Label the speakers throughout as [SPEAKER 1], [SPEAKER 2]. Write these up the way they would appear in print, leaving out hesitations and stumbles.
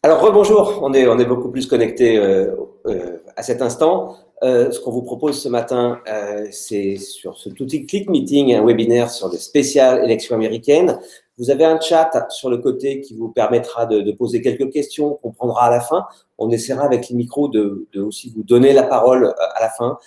[SPEAKER 1] Alors rebonjour, on est beaucoup plus connecté à cet instant. Ce qu'on vous propose ce matin, c'est sur ce outil Click Meeting, un webinaire sur les spéciales élections américaines. Vous avez un chat sur le côté qui vous permettra de poser quelques questions qu'on prendra à la fin. On essaiera avec les micros de aussi vous donner la parole à la fin.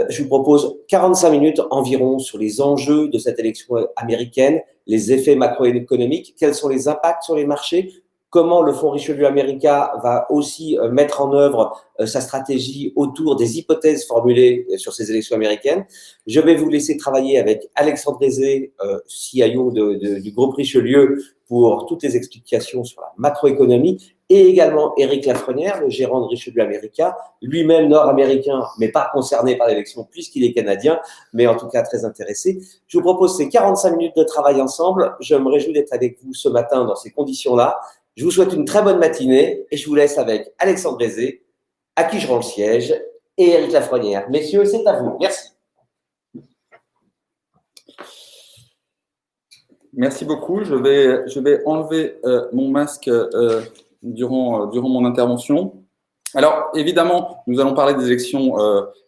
[SPEAKER 1] Je vous propose 45 minutes environ sur les enjeux de cette élection américaine, les effets macroéconomiques, quels sont les impacts sur les marchés, comment le Fonds Richelieu America va aussi mettre en œuvre sa stratégie autour des hypothèses formulées sur ces élections américaines. Je vais vous laisser travailler avec Alexandre Aizé, CIO du groupe Richelieu, pour toutes les explications sur la macroéconomie, et également Éric Lafrenière, le gérant de Richelieu America, lui-même nord-américain, mais pas concerné par l'élection puisqu'il est canadien, mais en tout cas très intéressé. Je vous propose ces 45 minutes de travail ensemble. Je me réjouis d'être avec vous ce matin dans ces conditions-là. Je vous souhaite une très bonne matinée et je vous laisse avec Alexandre Aizé, à qui je rends le siège, et Éric Lafrenière. Messieurs, c'est à vous. Merci.
[SPEAKER 2] Merci beaucoup. Je vais enlever mon masque durant mon intervention. Alors, évidemment, nous allons parler des élections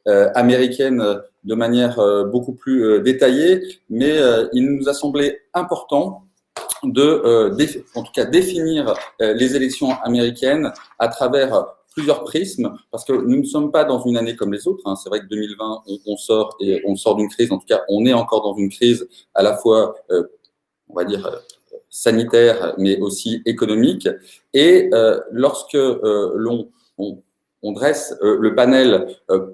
[SPEAKER 2] américaines de manière beaucoup plus détaillée, mais il nous a semblé important en tout cas définir les élections américaines à travers plusieurs prismes, parce que nous ne sommes pas dans une année comme les autres. C'est vrai que 2020, on sort d'une crise. En tout cas, on est encore dans une crise à la fois, on va dire, sanitaire, mais aussi économique. Et lorsque on dresse le panel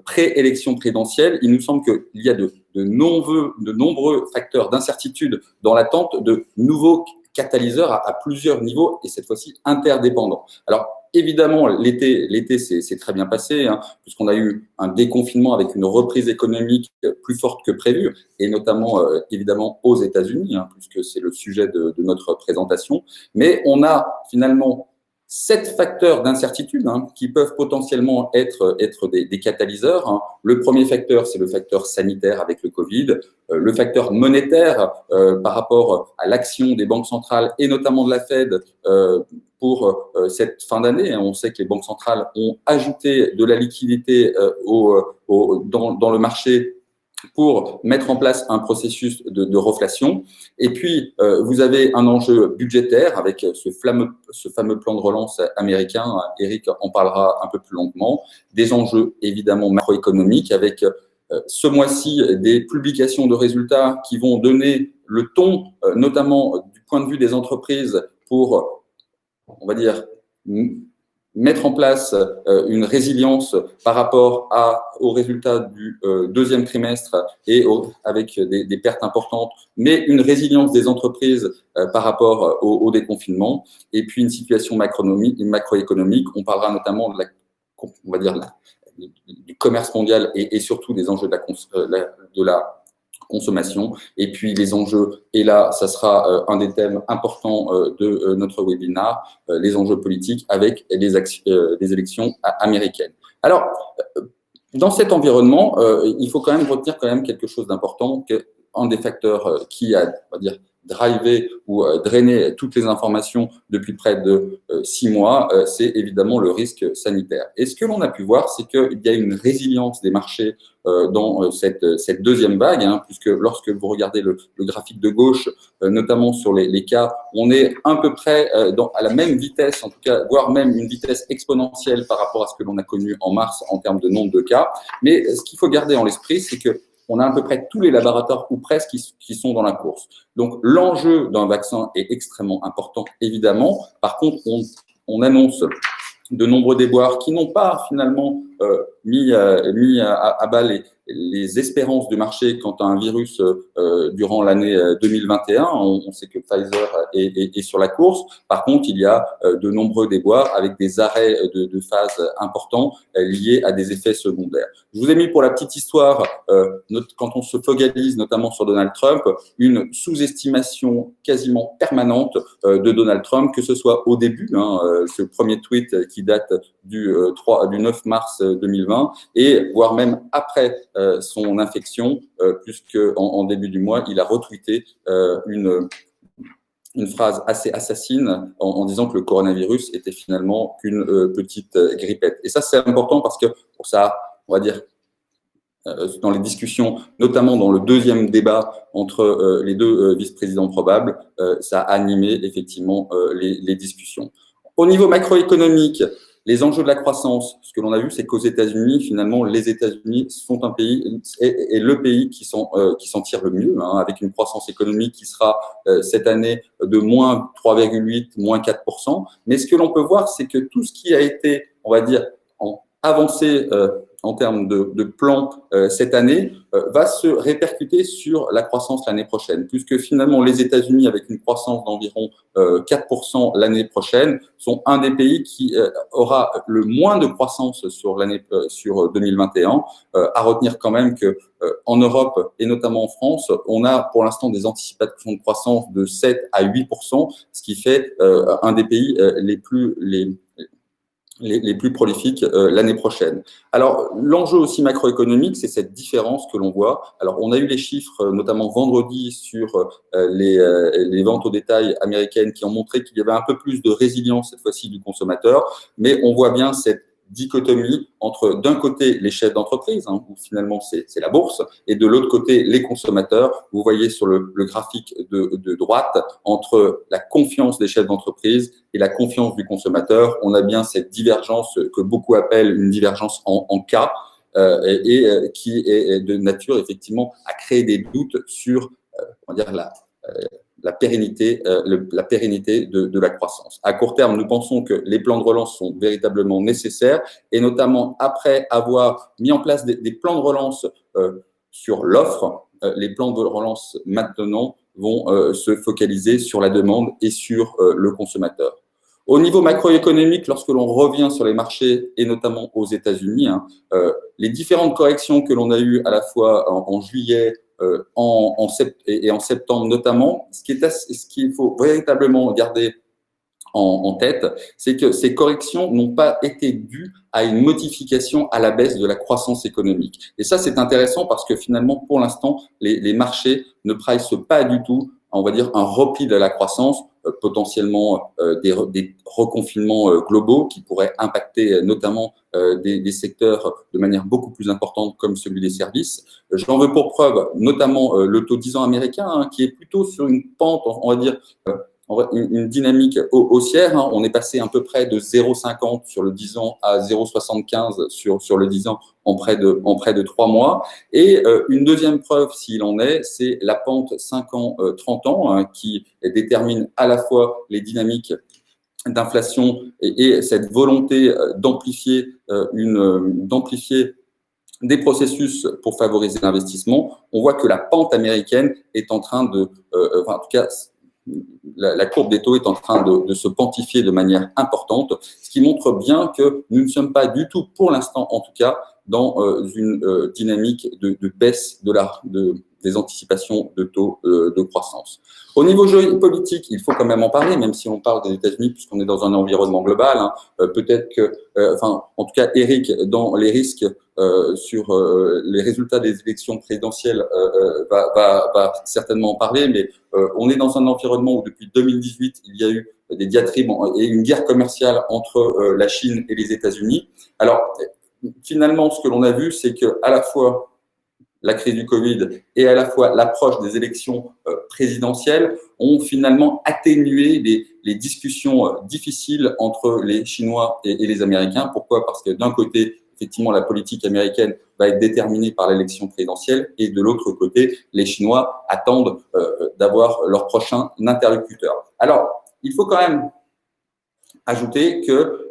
[SPEAKER 2] pré-élection présidentielle, il nous semble qu'il y a de nombreux facteurs d'incertitude dans l'attente de nouveaux catalyseurs à plusieurs niveaux, et cette fois-ci interdépendants. Alors, évidemment, l'été c'est très bien passé, puisqu'on a eu un déconfinement avec une reprise économique plus forte que prévu, et notamment, évidemment, aux États-Unis, puisque c'est le sujet de notre présentation. Mais on a finalement 7 facteurs d'incertitude qui peuvent potentiellement être des catalyseurs. Le premier facteur, c'est le facteur sanitaire avec le Covid. Le facteur monétaire par rapport à l'action des banques centrales et notamment de la Fed pour cette fin d'année. On sait que les banques centrales ont ajouté de la liquidité dans le marché pour mettre en place un processus de reflation. Et puis, vous avez un enjeu budgétaire avec ce fameux plan de relance américain. Éric en parlera un peu plus longuement. Des enjeux évidemment macroéconomiques avec ce mois-ci des publications de résultats qui vont donner le ton, notamment du point de vue des entreprises, pour, on va dire, mettre en place une résilience par rapport aux résultats du deuxième trimestre et avec des pertes importantes, mais une résilience des entreprises par rapport au déconfinement, et puis une situation macroéconomique. On parlera notamment du commerce mondial et surtout des enjeux de la consommation, et puis les enjeux, et là, ça sera un des thèmes importants de notre webinaire, les enjeux politiques avec les élections américaines. Alors, dans cet environnement, il faut quand même retenir quelque chose d'important, qu'un des facteurs qui a, on va dire, driver ou drainer toutes les informations depuis près de 6 mois, c'est évidemment le risque sanitaire. Et ce que l'on a pu voir, c'est qu'il y a une résilience des marchés dans cette deuxième vague, puisque lorsque vous regardez le graphique de gauche, notamment sur les cas, on est à peu près à la même vitesse, en tout cas, voire même une vitesse exponentielle par rapport à ce que l'on a connu en mars en termes de nombre de cas. Mais ce qu'il faut garder en l'esprit, c'est que on a à peu près tous les laboratoires, ou presque, qui sont dans la course. Donc, l'enjeu d'un vaccin est extrêmement important, évidemment. Par contre, on annonce de nombreux déboires qui n'ont pas finalement mis à bas les espérances du marché quant à un virus durant l'année 2021. On sait que Pfizer est sur la course. Par contre, il y a de nombreux déboires avec des arrêts de phase importants liés à des effets secondaires. Je vous ai mis pour la petite histoire, quand on se focalise notamment sur Donald Trump, une sous-estimation quasiment permanente de Donald Trump, que ce soit au début, ce premier tweet qui date du 9 mars 2020, et voire même après son infection, puisque en début du mois, il a retweeté une phrase assez assassine en disant que le coronavirus était finalement qu'une petite grippette. Et ça, c'est important parce que pour ça, on va dire, dans les discussions, notamment dans le deuxième débat entre les deux vice-présidents probables, ça a animé effectivement les discussions. Au niveau macroéconomique, les enjeux de la croissance, ce que l'on a vu, c'est qu'aux États-Unis, finalement, les États-Unis sont un pays et le pays qui s'en tire le mieux, hein, avec une croissance économique qui sera cette année de moins 3,8, moins 4%. Mais ce que l'on peut voir, c'est que tout ce qui a été, on va dire, avancé en termes de plan cette année va se répercuter sur la croissance l'année prochaine, puisque finalement les États-Unis, avec une croissance d'environ 4% l'année prochaine, sont un des pays qui aura le moins de croissance sur 2021. À retenir quand même que en Europe et notamment en France, on a pour l'instant des anticipations de croissance de 7 à 8%, ce qui fait un des pays les plus prolifiques l'année prochaine. Alors, l'enjeu aussi macroéconomique, c'est cette différence que l'on voit. Alors, on a eu les chiffres, notamment vendredi, sur les ventes au détail américaines qui ont montré qu'il y avait un peu plus de résilience cette fois-ci du consommateur, mais on voit bien cette dichotomie entre, d'un côté, les chefs d'entreprise, hein, où finalement c'est la bourse, et de l'autre côté, les consommateurs. Vous voyez sur le graphique de droite, entre la confiance des chefs d'entreprise et la confiance du consommateur, on a bien cette divergence que beaucoup appellent une divergence en K, qui est de nature, effectivement, à créer des doutes sur on va dire, la pérennité de la croissance. À court terme, nous pensons que les plans de relance sont véritablement nécessaires et notamment après avoir mis en place des plans de relance sur l'offre, les plans de relance maintenant vont se focaliser sur la demande et sur le consommateur. Au niveau macroéconomique, lorsque l'on revient sur les marchés et notamment aux États-Unis, les différentes corrections que l'on a eues à la fois en juillet et en septembre notamment, ce qu'il faut véritablement garder en tête, c'est que ces corrections n'ont pas été dues à une modification à la baisse de la croissance économique. Et ça, c'est intéressant parce que finalement, pour l'instant, les marchés ne pricent pas du tout, on va dire, un repli de la croissance, potentiellement des reconfinements globaux qui pourraient impacter notamment des secteurs de manière beaucoup plus importante comme celui des services. J'en veux pour preuve notamment le taux 10 ans américain, hein, qui est plutôt sur une pente, on va dire, une dynamique haussière. Hein. On est passé à peu près de 0,50 sur le 10 ans à 0,75 sur le 10 ans en près de 3 mois. Et une deuxième preuve, s'il en est, c'est la pente 5 ans, 30 ans, hein, qui détermine à la fois les dynamiques d'inflation et cette volonté d'amplifier des processus pour favoriser l'investissement. On voit que la pente américaine est en train en tout cas, la courbe des taux est en train de se quantifier de manière importante, ce qui montre bien que nous ne sommes pas du tout, pour l'instant en tout cas, dans une dynamique de baisse des anticipations de taux de croissance. Au niveau géopolitique, il faut quand même en parler, même si on parle des États-Unis, puisqu'on est dans un environnement global. Hein, peut-être que, en tout cas, Eric, dans les risques sur les résultats des élections présidentielles, va certainement en parler, mais on est dans un environnement où depuis 2018, il y a eu des diatribes et une guerre commerciale entre la Chine et les États-Unis. Alors, finalement, ce que l'on a vu, c'est que à la fois la crise du Covid et à la fois l'approche des élections présidentielles ont finalement atténué les discussions difficiles entre les Chinois et les Américains. Pourquoi ? Parce que d'un côté, effectivement, la politique américaine va être déterminée par l'élection présidentielle et de l'autre côté, les Chinois attendent d'avoir leur prochain interlocuteur. Alors, il faut quand même ajouter que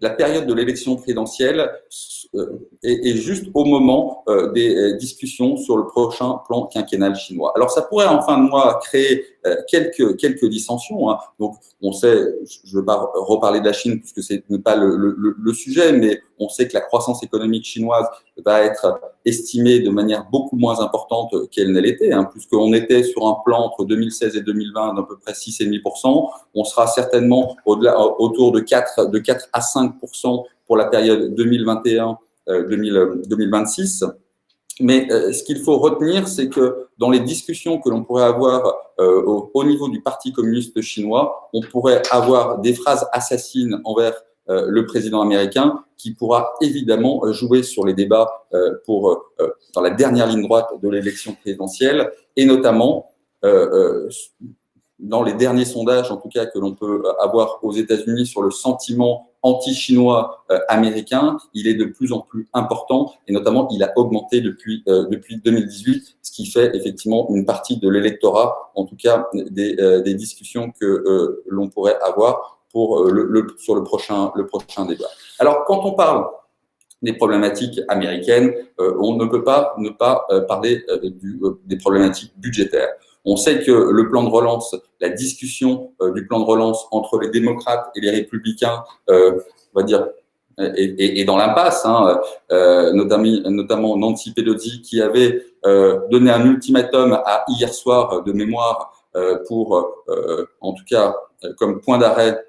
[SPEAKER 2] la période de l'élection présidentielle est juste au moment des discussions sur le prochain plan quinquennal chinois. Alors, ça pourrait en fin de mois créer quelques dissensions. Hein. Donc, on sait, je ne veux pas reparler de la Chine puisque ce n'est pas le sujet, mais on sait que la croissance économique chinoise va être estimée de manière beaucoup moins importante qu'elle ne l'était, hein, puisqu'on était sur un plan entre 2016 et 2020 d'à peu près 6,5%. On sera certainement autour de 4 à 5% pour la période 2021-2026. Mais ce qu'il faut retenir, c'est que dans les discussions que l'on pourrait avoir au niveau du Parti communiste chinois, on pourrait avoir des phrases assassines envers le président américain qui pourra évidemment jouer sur les débats dans la dernière ligne droite de l'élection présidentielle et notamment dans les derniers sondages, en tout cas, que l'on peut avoir aux États-Unis sur le sentiment anti-chinois américain, il est de plus en plus important et notamment il a augmenté depuis 2018, ce qui fait effectivement une partie de l'électorat, en tout cas des discussions que l'on pourrait avoir sur le prochain débat. Alors, quand on parle des problématiques américaines, on ne peut pas ne pas parler des problématiques budgétaires. On sait que le plan de relance, la discussion du plan de relance entre les démocrates et les républicains, on va dire, est dans l'impasse, notamment Nancy Pelosi qui avait donné un ultimatum à hier soir de mémoire en tout cas, comme point d'arrêt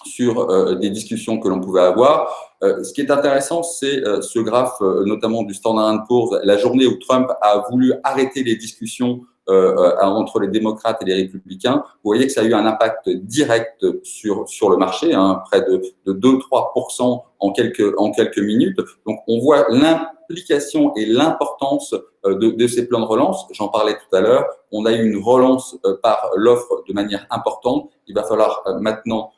[SPEAKER 2] sur des discussions que l'on pouvait avoir. Ce qui est intéressant, c'est ce graphe, notamment du Standard & Poor's, la journée où Trump a voulu arrêter les discussions entre les démocrates et les républicains. Vous voyez que ça a eu un impact direct sur le marché, près de 2-3% en quelques minutes. Donc, on voit l'implication et l'importance de ces plans de relance. J'en parlais tout à l'heure. On a eu une relance par l'offre de manière importante. Il va falloir maintenant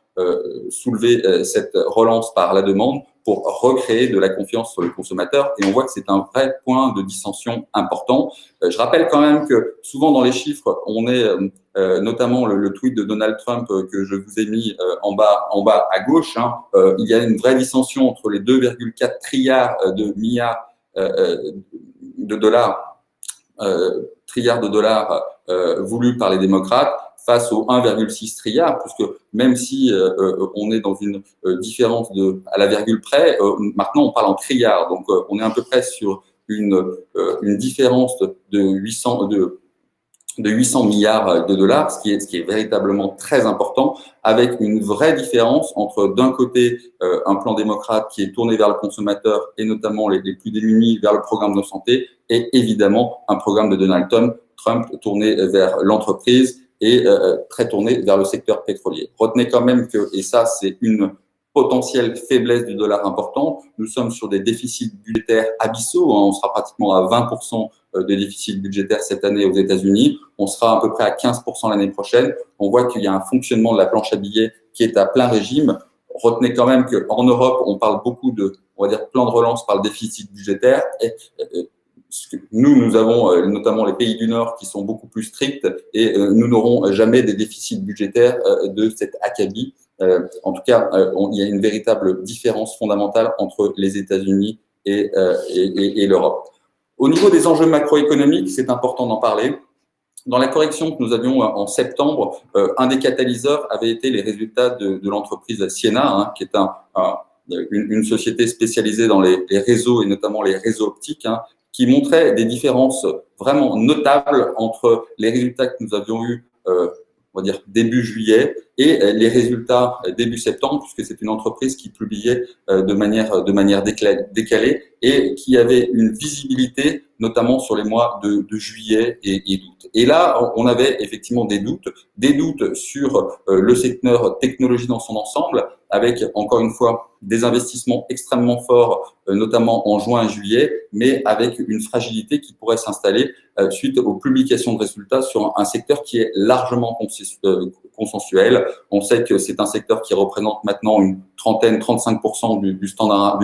[SPEAKER 2] soulever cette relance par la demande pour recréer de la confiance sur le consommateur. Et on voit que c'est un vrai point de dissension important. Je rappelle quand même que souvent dans les chiffres, on est notamment le tweet de Donald Trump que je vous ai mis en bas à gauche. Il y a une vraie dissension entre les 2,4 trilliards de dollars voulus par les démocrates face aux 1,6 trilliard, puisque même si on est dans une différence à la virgule près, maintenant on parle en trilliard, donc on est à peu près sur une différence de 800 milliards de dollars, ce qui est véritablement très important, avec une vraie différence entre d'un côté un plan démocrate qui est tourné vers le consommateur et notamment les plus démunis vers le programme de santé, et évidemment un programme de Donald Trump tourné vers l'entreprise et très tourné vers le secteur pétrolier. Retenez quand même que, et ça c'est une potentielle faiblesse du dollar important, nous sommes sur des déficits budgétaires abyssaux, on sera pratiquement à 20% de déficit budgétaire cette année aux États-Unis, on sera à peu près à 15% l'année prochaine. On voit qu'il y a un fonctionnement de la planche à billets qui est à plein régime. Retenez quand même qu'en Europe, on parle beaucoup on va dire, plan de relance par le déficit budgétaire. Nous avons notamment les pays du Nord qui sont beaucoup plus stricts et nous n'aurons jamais des déficits budgétaires de cet acabit. En tout cas, il y a une véritable différence fondamentale entre les États-Unis et l'Europe. Au niveau des enjeux macroéconomiques, c'est important d'en parler. Dans la correction que nous avions en septembre, un des catalyseurs avait été les résultats de l'entreprise Ciena, qui est une société spécialisée dans les réseaux et notamment les réseaux optiques, qui montrait des différences vraiment notables entre les résultats que nous avions eus, on va dire début juillet, et les résultats début septembre, puisque c'est une entreprise qui publiait de manière décalée et qui avait une visibilité notamment sur les mois de juillet et d'août. Et là, on avait effectivement des doutes sur le secteur technologie dans son ensemble, avec encore une fois des investissements extrêmement forts, notamment en juin et juillet, mais avec une fragilité qui pourrait s'installer suite aux publications de résultats sur un secteur qui est largement consensuel. On sait que c'est un secteur qui représente maintenant une 35% du Standard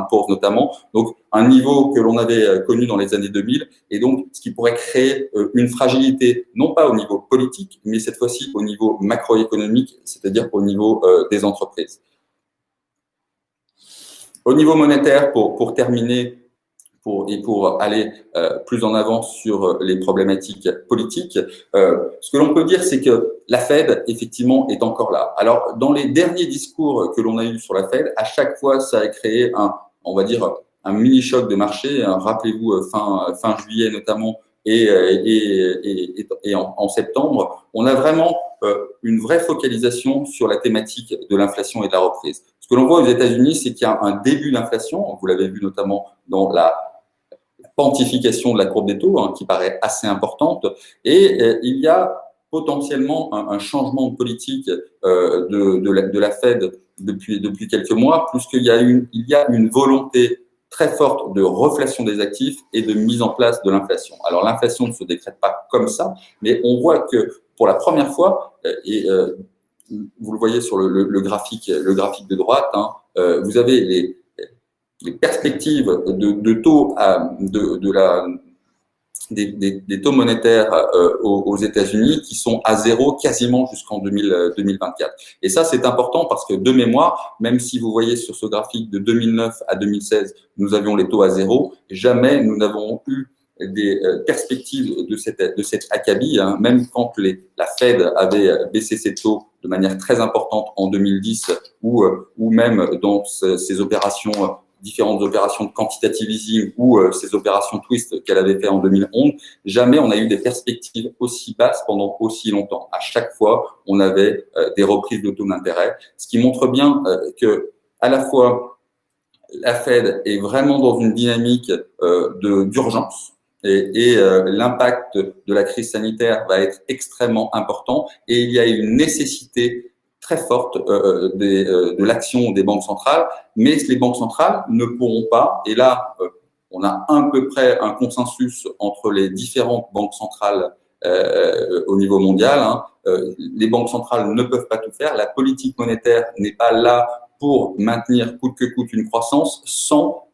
[SPEAKER 2] & Poor's notamment, donc un niveau que l'on avait connu dans les années 2000, et donc ce qui pourrait créer une fragilité, non pas au niveau politique, mais cette fois-ci au niveau macroéconomique, c'est-à-dire au niveau des entreprises. Au niveau monétaire, pour terminer, pour aller plus en avant sur les problématiques politiques, ce que l'on peut dire, c'est que la Fed, effectivement, est encore là. Alors, dans les derniers discours que l'on a eus sur la Fed, à chaque fois, ça a créé on va dire, un mini-choc de marché. Rappelez-vous, fin juillet notamment, et en septembre, on a vraiment une vraie focalisation sur la thématique de l'inflation et de la reprise. Ce que l'on voit aux États-Unis, c'est qu'il y a un début d'inflation. Vous l'avez vu notamment dans la quantification de la courbe des taux, qui paraît assez importante, et il y a potentiellement un changement de politique de la Fed depuis quelques mois, puisqu'il y a une volonté très forte de reflation des actifs et de mise en place de l'inflation. Alors, l'inflation ne se décrète pas comme ça, mais on voit que pour la première fois, vous le voyez sur le graphique de droite, hein, vous avez les perspectives de taux des taux monétaires aux États-Unis qui sont à zéro quasiment jusqu'en 2024. Et ça, c'est important parce que de mémoire, même si vous voyez sur ce graphique de 2009 à 2016, nous avions les taux à zéro, jamais nous n'avons eu des perspectives de cet acabit, hein, même quand la Fed avait baissé ses taux de manière très importante en 2010 ou même dans ces opérations différentes opérations de quantitative easing ou ces opérations twist qu'elle avait fait en 2011, jamais on a eu des perspectives aussi basses pendant aussi longtemps. À chaque fois, on avait des reprises de taux d'intérêt, ce qui montre bien que à la fois la Fed est vraiment dans une dynamique d'urgence et l'impact de la crise sanitaire va être extrêmement important et il y a une nécessité très forte de l'action des banques centrales, mais les banques centrales ne pourront pas, et là, on a à peu près un consensus entre les différentes banques centrales au niveau mondial, hein, les banques centrales ne peuvent pas tout faire, la politique monétaire n'est pas là pour maintenir coûte que coûte une croissance sans,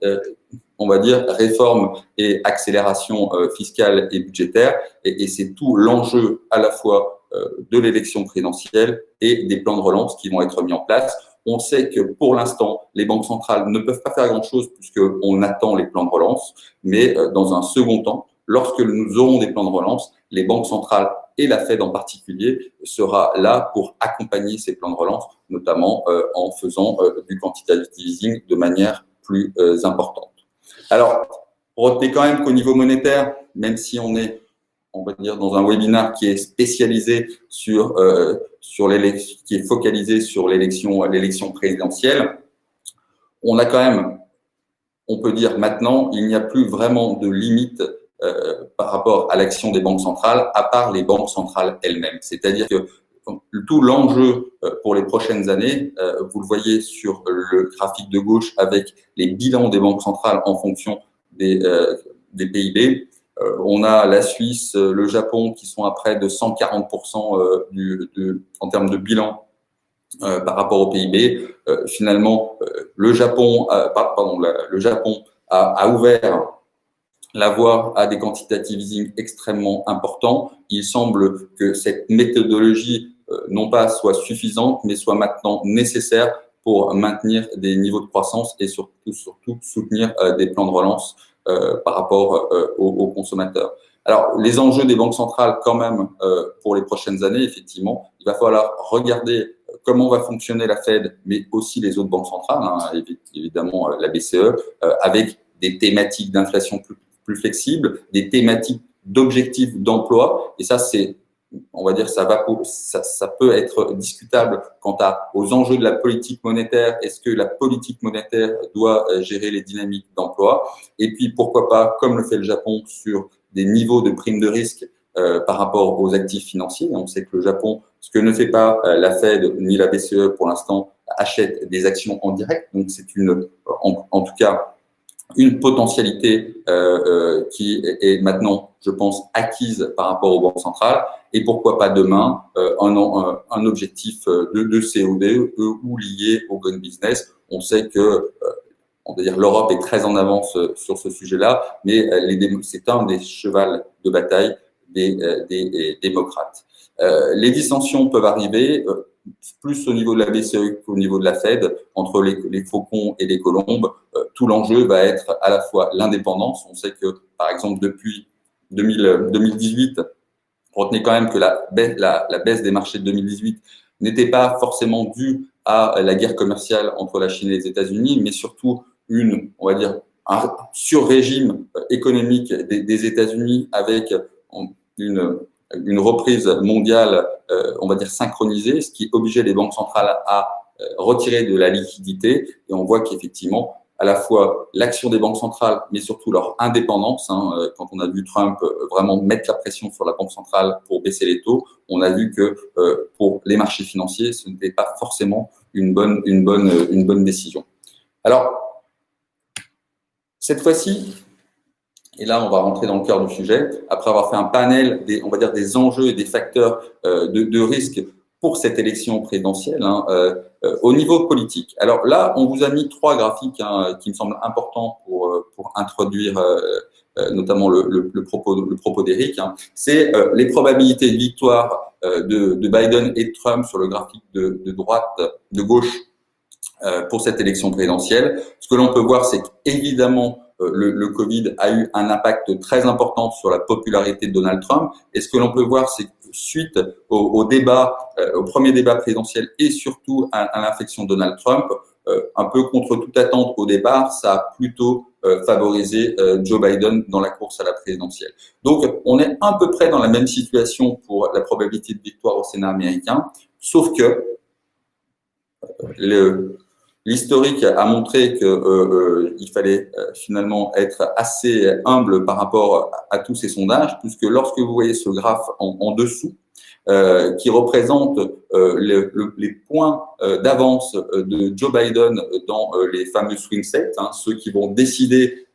[SPEAKER 2] on va dire, réforme et accélération fiscale et budgétaire, et c'est tout l'enjeu à la fois de l'élection présidentielle et des plans de relance qui vont être mis en place. On sait que pour l'instant, les banques centrales ne peuvent pas faire grand-chose puisqu'on attend les plans de relance, mais dans un second temps, lorsque nous aurons des plans de relance, les banques centrales et la Fed en particulier sera là pour accompagner ces plans de relance, notamment en faisant du quantitative easing de manière plus importante. Alors, retenez quand même qu'au niveau monétaire, même si on va dire dans un webinaire qui est spécialisé qui est focalisé sur l'élection présidentielle, on a quand même, on peut dire maintenant, il n'y a plus vraiment de limite par rapport à l'action des banques centrales, à part les banques centrales elles-mêmes. C'est-à-dire que tout l'enjeu pour les prochaines années, vous le voyez sur le graphique de gauche avec les bilans des banques centrales en fonction des PIB. On a la Suisse, le Japon qui sont à près de 140% en termes de bilan par rapport au PIB. Finalement, le Japon a ouvert la voie à des quantitative easing extrêmement importants. Il semble que cette méthodologie non pas soit suffisante, mais soit maintenant nécessaire pour maintenir des niveaux de croissance et surtout soutenir des plans de relance par rapport aux consommateurs. Alors, les enjeux des banques centrales, quand même, pour les prochaines années, effectivement, il va falloir regarder comment va fonctionner la Fed, mais aussi les autres banques centrales, hein, évidemment la BCE, avec des thématiques d'inflation plus flexibles, des thématiques d'objectifs d'emploi. Et ça, on va dire, ça peut être discutable quant aux enjeux de la politique monétaire. Est-ce que la politique monétaire doit gérer les dynamiques d'emploi? Et puis, pourquoi pas, comme le fait le Japon, sur des niveaux de primes de risque par rapport aux actifs financiers. On sait que le Japon, ce que ne fait pas la Fed ni la BCE pour l'instant, achète des actions en direct. Donc, c'est en tout cas, une potentialité qui est maintenant, je pense, acquise par rapport aux banques centrales. Et pourquoi pas demain un objectif de COD ou lié au green business. On sait que on va dire l'Europe est très en avance sur ce sujet-là, mais c'est un des chevals de bataille des démocrates. Les dissensions peuvent arriver plus au niveau de la BCE qu'au niveau de la Fed, entre les faucons et les colombes. Tout l'enjeu va être à la fois l'indépendance. On sait que, par exemple, depuis 2018, retenez quand même que la baisse des marchés de 2018 n'était pas forcément due à la guerre commerciale entre la Chine et les États-Unis, mais surtout on va dire, un sur-régime économique des États-Unis avec une reprise mondiale, on va dire, synchronisée, ce qui obligeait les banques centrales à retirer de la liquidité. Et on voit qu'effectivement, à la fois l'action des banques centrales, mais surtout leur indépendance. Quand on a vu Trump vraiment mettre la pression sur la banque centrale pour baisser les taux, on a vu que pour les marchés financiers, ce n'était pas forcément une bonne décision. Alors, cette fois-ci, et là, on va rentrer dans le cœur du sujet, après avoir fait un panel des enjeux et des facteurs de risque pour cette élection présidentielle au niveau politique. Alors là, on vous a mis 3 graphiques qui me semblent importants pour introduire notamment le propos d'Éric. C'est les probabilités de victoire de Biden et de Trump sur le graphique de gauche pour cette élection présidentielle. Ce que l'on peut voir, c'est qu'évidemment, le Covid a eu un impact très important sur la popularité de Donald Trump. Et ce que l'on peut voir, c'est que suite au premier débat présidentiel et surtout à l'infection de Donald Trump, un peu contre toute attente au départ, ça a plutôt favorisé Joe Biden dans la course à la présidentielle. Donc, on est à peu près dans la même situation pour la probabilité de victoire au Sénat américain, sauf que l'historique a montré qu'il fallait finalement être assez humble par rapport à tous ces sondages, puisque lorsque vous voyez ce graphe en dessous, qui représente les points d'avance de Joe Biden dans les fameux swing states, ceux qui vont décider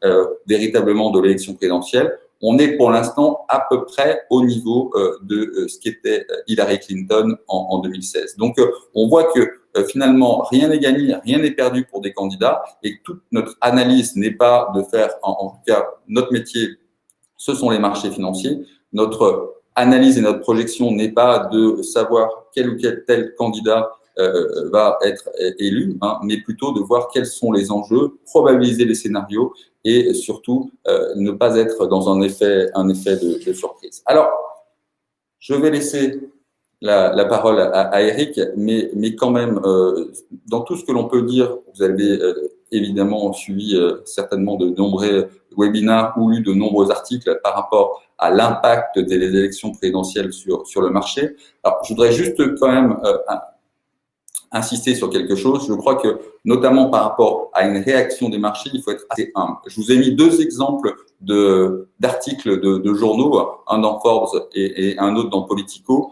[SPEAKER 2] véritablement de l'élection présidentielle, on est pour l'instant à peu près au niveau de ce qu'était Hillary Clinton en 2016. Donc, on voit que finalement, rien n'est gagné, rien n'est perdu pour des candidats et que toute notre analyse n'est pas de faire, en tout cas, notre métier, ce sont les marchés financiers. Notre analyse et notre projection n'est pas de savoir quel ou tel candidat va être élu, mais plutôt de voir quels sont les enjeux, probabiliser les scénarios et surtout ne pas être dans un effet de surprise. Alors, je vais laisser la parole à Éric, mais quand même, dans tout ce que l'on peut dire, vous avez évidemment suivi certainement de nombreux webinaires ou lu de nombreux articles par rapport à l'impact des élections présidentielles sur le marché. Alors, je voudrais juste quand même insister sur quelque chose. Je crois que, notamment par rapport à une réaction des marchés, il faut être assez humble. Je vous ai mis 2 exemples d'articles de journaux, un dans Forbes et un autre dans Politico.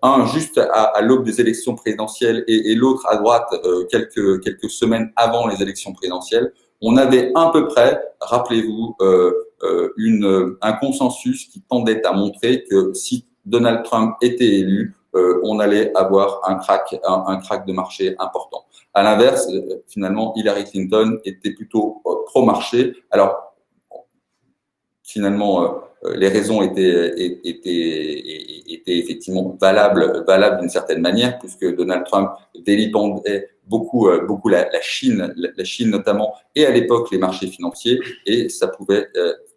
[SPEAKER 2] Un juste à l'aube des élections présidentielles et l'autre à droite quelques semaines avant les élections présidentielles. On avait à peu près, rappelez-vous, un consensus qui tendait à montrer que si Donald Trump était élu, on allait avoir un crack de marché important. À l'inverse, finalement, Hillary Clinton était plutôt pro-marché. Alors, finalement, les raisons étaient effectivement valables d'une certaine manière, puisque Donald Trump vilipendait beaucoup la Chine notamment, et à l'époque les marchés financiers, et ça pouvait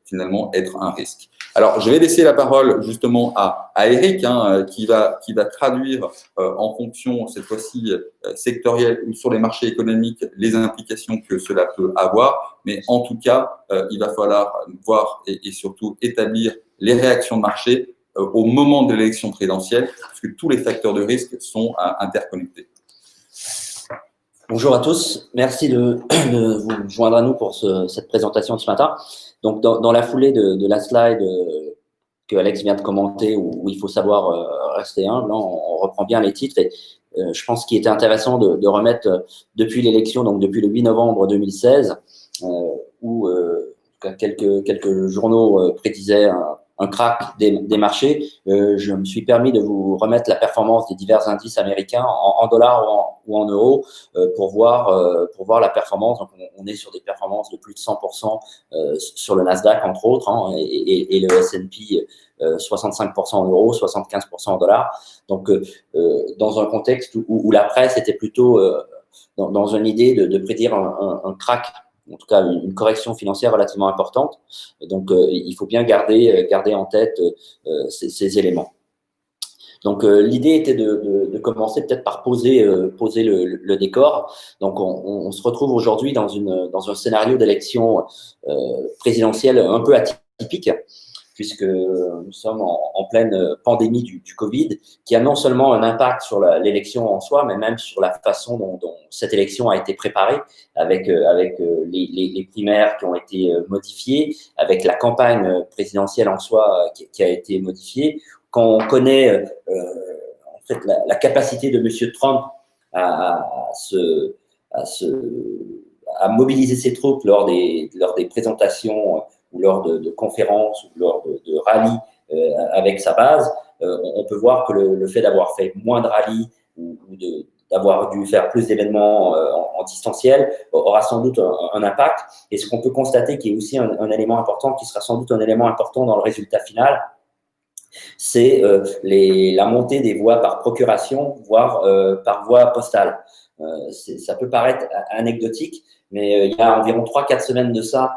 [SPEAKER 2] finalement être un risque. Alors, je vais laisser la parole justement à Éric, qui va traduire en fonction, cette fois-ci sectorielle ou sur les marchés économiques, les implications que cela peut avoir. Mais en tout cas, il va falloir voir et surtout établir les réactions de marché au moment de l'élection présidentielle, parce que tous les facteurs de risque sont interconnectés.
[SPEAKER 3] Bonjour à tous, merci de vous joindre à nous pour cette présentation de ce matin. Donc, dans la foulée de la slide que Alex vient de commenter, où il faut savoir rester humble, on reprend bien les titres. Et je pense qu'il était intéressant de remettre depuis l'élection, donc depuis le 8 novembre 2016, où quelques journaux prédisaient un crack des marchés, je me suis permis de vous remettre la performance des divers indices américains en dollars ou en euros pour voir la performance. Donc, on est sur des performances de plus de 100% sur le Nasdaq, entre autres, et le S&P 65% en euros, 75% en dollars. Donc, dans un contexte où la presse était plutôt dans une idée de prédire un crack, en tout cas une correction financière relativement importante. Donc, il faut bien garder en tête ces éléments. Donc, l'idée était de commencer peut-être par poser le décor. Donc, on se retrouve aujourd'hui dans un scénario d'élection présidentielle un peu atypique, puisque nous sommes en pleine pandémie du Covid, qui a non seulement un impact sur l'élection en soi, mais même sur la façon dont cette élection a été préparée, avec les primaires qui ont été modifiées, avec la campagne présidentielle en soi qui a été modifiée. Quand on connaît en fait la capacité de M. Trump à mobiliser ses troupes lors des présentations ou lors de conférences ou lors de rallyes avec sa base, on peut voir que le fait d'avoir fait moins de rallyes ou d'avoir dû faire plus d'événements en distanciel aura sans doute un impact. Et ce qu'on peut constater, qui est aussi un élément important, qui sera sans doute un élément important dans le résultat final, c'est la montée des voix par procuration, voire par voie postale. Ça peut paraître anecdotique, mais il y a environ 3-4 semaines de ça,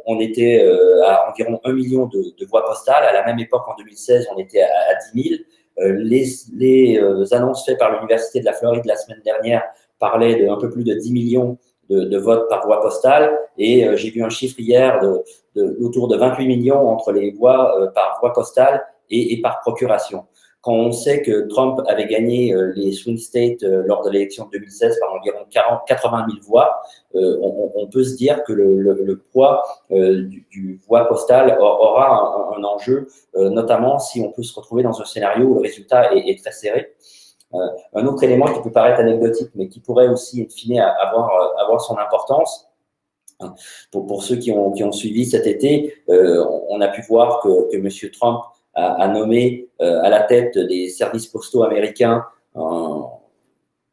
[SPEAKER 3] on était à environ 1 million de voix postales. À la même époque, en 2016, on était à 10 000. Les annonces faites par l'Université de la Floride la semaine dernière parlaient d'un peu plus de 10 millions de votes par voie postale. Et j'ai vu un chiffre hier autour de 28 millions entre les voix par voie postale et par procuration. Quand on sait que Trump avait gagné les swing states lors de l'élection de 2016 par environ 80 000 voix, on peut se dire que le poids du voix postale aura un enjeu, notamment si on peut se retrouver dans un scénario où le résultat est très serré. Un autre élément qui peut paraître anecdotique, mais qui pourrait aussi, in fine, avoir son importance, pour ceux qui ont suivi cet été, on a pu voir que M. Trump a nommé à la tête des services postaux américains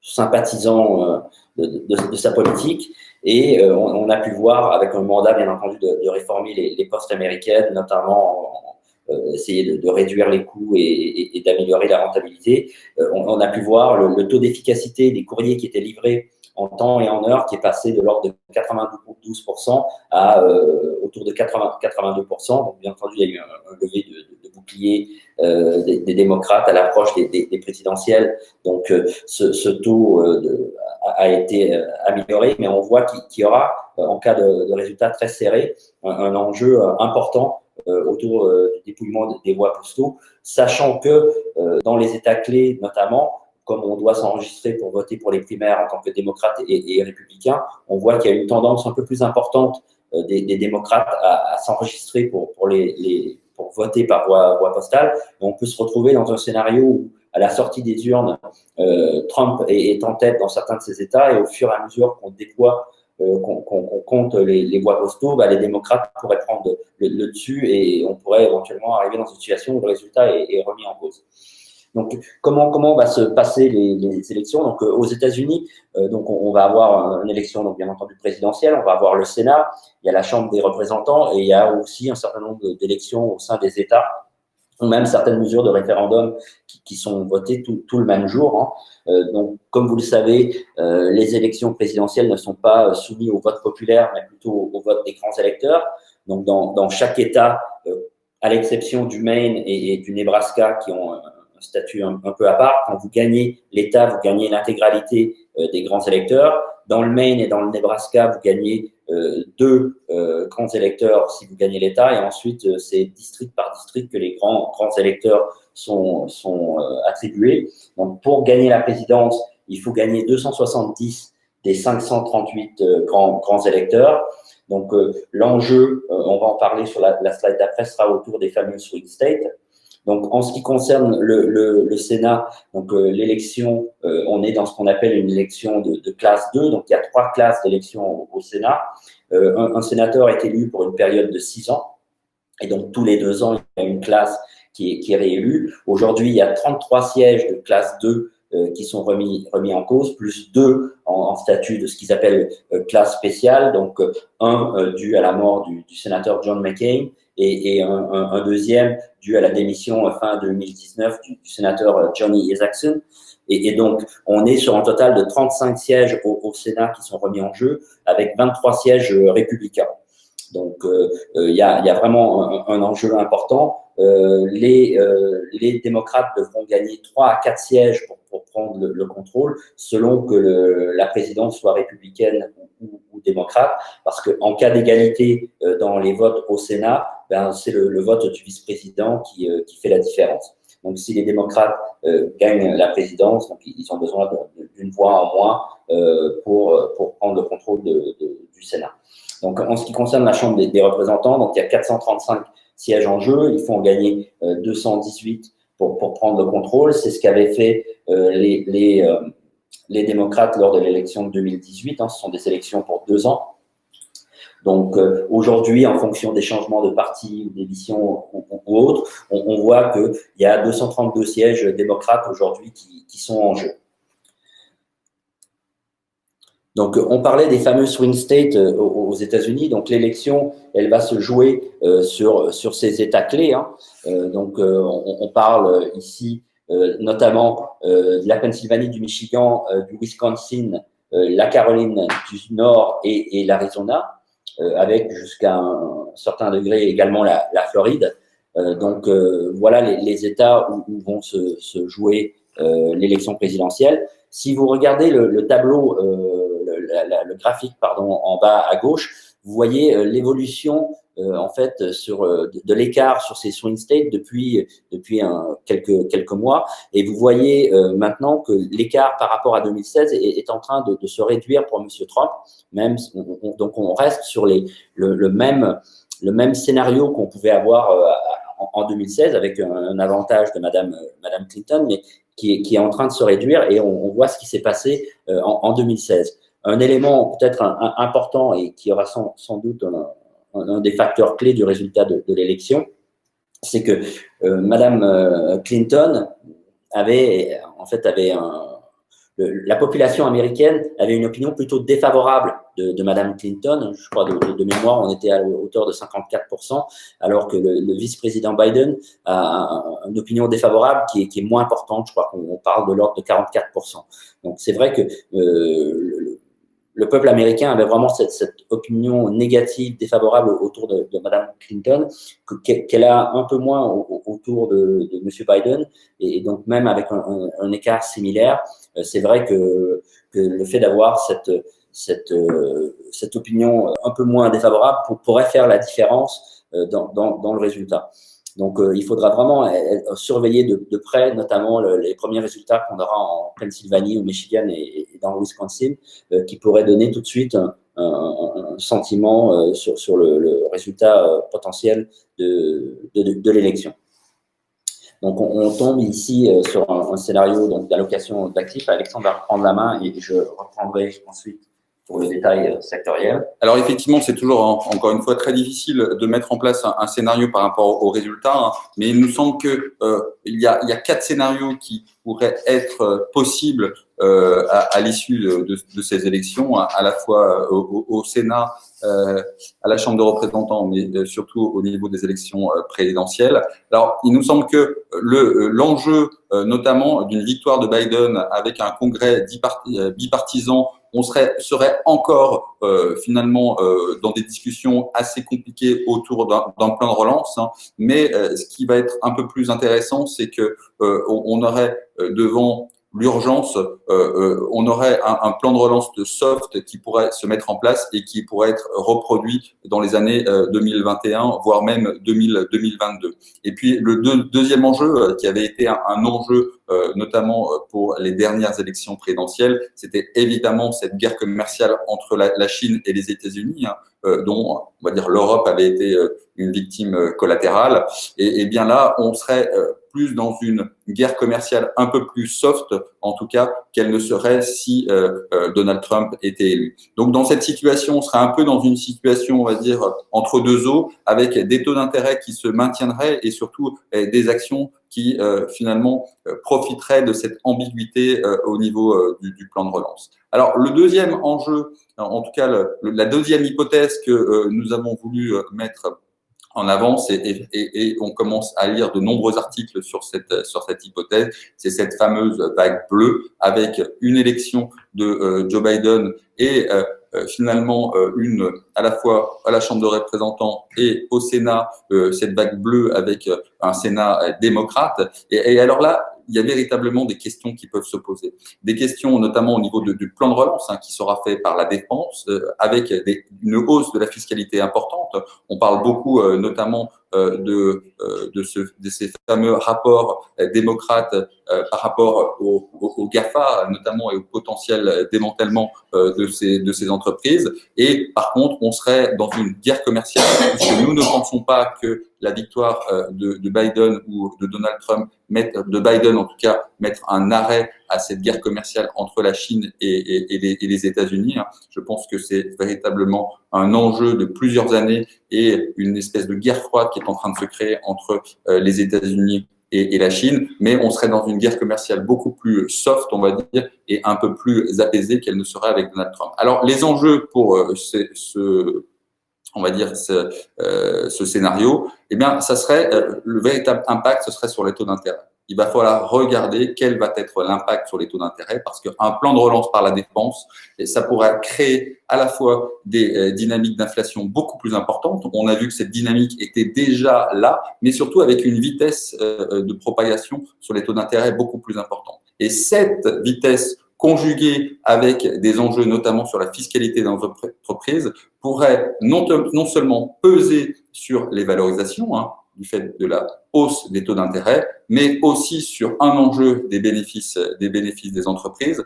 [SPEAKER 3] sympathisant de sa politique, et on a pu voir avec un mandat bien entendu de réformer les postes américaines, notamment essayer de réduire les coûts et d'améliorer la rentabilité. On a pu voir le taux d'efficacité des courriers qui étaient livrés en temps et en heure, qui est passé de l'ordre de 92% à autour de 82%. Donc, bien entendu, il y a eu un levé de bouclier des démocrates à l'approche des présidentielles. Donc, ce taux a été amélioré, mais on voit qu'il y aura, en cas de résultats très serrés, un enjeu important autour du dépouillement des voix postaux, sachant que dans les États clés, notamment, comme on doit s'enregistrer pour voter pour les primaires en tant que démocrate et républicain, on voit qu'il y a une tendance un peu plus importante des démocrates à s'enregistrer pour voter par voie postale. Et on peut se retrouver dans un scénario où, à la sortie des urnes, Trump est en tête dans certains de ces États, et au fur et à mesure qu'on déploie, qu'on compte les voix postaux, les démocrates pourraient prendre le dessus, et on pourrait éventuellement arriver dans une situation où le résultat est remis en cause. Donc, comment va se passer les élections? Donc, aux États-Unis, donc on va avoir une élection, donc bien entendu présidentielle. On va avoir le Sénat, il y a la Chambre des représentants, et il y a aussi un certain nombre d'élections au sein des États, ou même certaines mesures de référendum qui sont votées tout le même jour. Donc, comme vous le savez, les élections présidentielles ne sont pas soumises au vote populaire, mais plutôt au vote des grands électeurs. Donc, dans chaque État, à l'exception du Maine et du Nebraska, qui ont un statut un peu à part, quand vous gagnez l'État, vous gagnez l'intégralité des grands électeurs. Dans le Maine et dans le Nebraska, vous gagnez 2 grands électeurs si vous gagnez l'État, et ensuite c'est district par district que les grands électeurs sont attribués. Donc, pour gagner la présidence, il faut gagner 270 des 538 grands électeurs. Donc, l'enjeu, on va en parler sur la slide d'après, sera autour des fameux swing states. Donc, en ce qui concerne le Sénat, donc l'élection, on est dans ce qu'on appelle une élection de classe 2. Donc, il y a 3 classes d'élection au Sénat. Un sénateur est élu pour une période de 6 ans. Et donc, tous les 2 ans, il y a une classe qui est réélue. Aujourd'hui, il y a 33 sièges de classe 2 qui sont remis en cause, plus 2 en statut de ce qu'ils appellent classe spéciale. Donc, un dû à la mort du sénateur John McCain, et un deuxième dû à la démission fin 2019 du sénateur Johnny Isakson. Et donc, on est sur un total de 35 sièges au Sénat qui sont remis en jeu, avec 23 sièges républicains. Donc, il y a vraiment un enjeu important. Les démocrates devront gagner 3 à 4 sièges pour prendre le contrôle, selon que la présidence soit républicaine ou démocrate, parce qu'en cas d'égalité dans les votes au Sénat, c'est le vote du vice-président qui fait la différence. Donc, si les démocrates gagnent la présidence, donc ils ont besoin d'une voix en moins pour prendre le contrôle du Sénat. Donc, en ce qui concerne la Chambre des représentants, donc il y a 435 sièges en jeu. Il faut en gagner 218 pour prendre le contrôle. C'est ce qu'avaient fait les démocrates lors de l'élection de 2018. Ce sont des élections pour 2 ans. Donc, aujourd'hui, en fonction des changements de parti ou d'édition ou autres, on voit qu'il y a 232 sièges démocrates aujourd'hui qui sont en jeu. Donc, on parlait des fameux swing states aux États-Unis. Donc, l'élection, elle va se jouer sur ces États clés. Donc, on parle ici notamment de la Pennsylvanie, du Michigan, du Wisconsin, la Caroline du Nord et l'Arizona, avec jusqu'à un certain degré également la Floride. Donc, voilà les États où vont se jouer l'élection présidentielle. Si vous regardez le tableau, le graphique, pardon, en bas à gauche, vous voyez l'évolution en fait de l'écart sur ces swing states depuis quelques mois, et vous voyez maintenant que l'écart par rapport à 2016 est en train de se réduire pour Monsieur Trump. Donc on reste sur le même scénario qu'on pouvait avoir en 2016 avec un avantage de Madame Clinton, mais qui est en train de se réduire, et on voit ce qui s'est passé en 2016. Un élément peut-être important et qui aura sans doute un des facteurs clés du résultat de l'élection, c'est que Madame Clinton la population américaine avait une opinion plutôt défavorable de Madame Clinton. Je crois de mémoire, on était à hauteur de 54%, alors que le vice-président Biden a une opinion défavorable qui est moins importante. Je crois qu'on parle de l'ordre de 44%. Donc c'est vrai que le peuple américain avait vraiment cette opinion négative, défavorable autour de Madame Clinton, qu'elle a un peu moins autour de Monsieur Biden, et donc même avec un écart similaire, c'est vrai que le fait d'avoir cette opinion un peu moins défavorable pourrait faire la différence dans le résultat. Donc, il faudra vraiment surveiller de près, notamment les premiers résultats qu'on aura en Pennsylvanie, au Michigan et dans le Wisconsin, qui pourraient donner tout de suite un sentiment sur le résultat potentiel de l'élection. Donc, on tombe ici sur un scénario d'allocation d'actifs. Alexandre va reprendre la main et je reprendrai ensuite pour le détail sectoriel.
[SPEAKER 2] Alors effectivement, c'est toujours encore une fois très difficile de mettre en place un scénario par rapport aux résultats, mais il nous semble que il y a 4 scénarios qui pourraient être possibles à l'issue de ces élections, à la fois au Sénat, à la Chambre des représentants, mais surtout au niveau des élections présidentielles. Alors, il nous semble que l'enjeu, notamment d'une victoire de Biden avec un congrès bipartisan, on serait encore finalement dans des discussions assez compliquées autour d'un plan de relance, mais ce qui va être un peu plus intéressant, c'est que on aurait devant l'urgence, on aurait un plan de relance de soft qui pourrait se mettre en place et qui pourrait être reproduit dans les années 2021, voire même 2022. Et puis le deuxième enjeu, qui avait été un enjeu notamment pour les dernières élections présidentielles, c'était évidemment cette guerre commerciale entre la Chine et les États-Unis, dont on va dire l'Europe avait été une victime collatérale. Et bien là, on serait plus dans une guerre commerciale un peu plus soft, en tout cas, qu'elle ne serait si Donald Trump était élu. Donc, dans cette situation, on serait un peu dans une situation, on va dire, entre deux eaux, avec des taux d'intérêt qui se maintiendraient et surtout des actions qui, finalement, profiteraient de cette ambiguïté au niveau du plan de relance. Alors, le deuxième enjeu, en tout cas, la deuxième hypothèse que nous avons voulu mettre en avance et on commence à lire de nombreux articles sur cette hypothèse, c'est cette fameuse vague bleue avec une élection de Joe Biden et finalement à la fois à la Chambre des représentants et au Sénat, cette vague bleue avec un Sénat démocrate. Et alors là, il y a véritablement des questions qui peuvent se poser. Des questions notamment au niveau du plan de relance qui sera fait par la défense avec une hausse de la fiscalité importante. On parle beaucoup notamment de ces fameux rapports démocrates par rapport aux GAFA, notamment, et au potentiel démantèlement de ces entreprises. Et par contre, on serait dans une guerre commerciale, puisque nous ne pensons pas que la victoire de Biden ou de Donald Trump, de Biden en tout cas, mettre un arrêt à cette guerre commerciale entre la Chine et les États-Unis. Je pense que c'est véritablement un enjeu de plusieurs années et une espèce de guerre froide qui est en train de se créer entre les États-Unis et la Chine, mais on serait dans une guerre commerciale beaucoup plus soft, on va dire, et un peu plus apaisée qu'elle ne serait avec Donald Trump. Alors, les enjeux pour on va dire ce scénario, eh bien, ça serait le véritable impact, ce serait sur les taux d'intérêt. Il va falloir regarder quel va être l'impact sur les taux d'intérêt, parce qu'un plan de relance par la dépense, ça pourrait créer à la fois des dynamiques d'inflation beaucoup plus importantes. On a vu que cette dynamique était déjà là, mais surtout avec une vitesse de propagation sur les taux d'intérêt beaucoup plus importante. Et cette vitesse conjuguée avec des enjeux notamment sur la fiscalité dans l'entreprise pourrait non seulement peser sur les valorisations, du fait de la hausse des taux d'intérêt, mais aussi sur un enjeu des bénéfices des entreprises.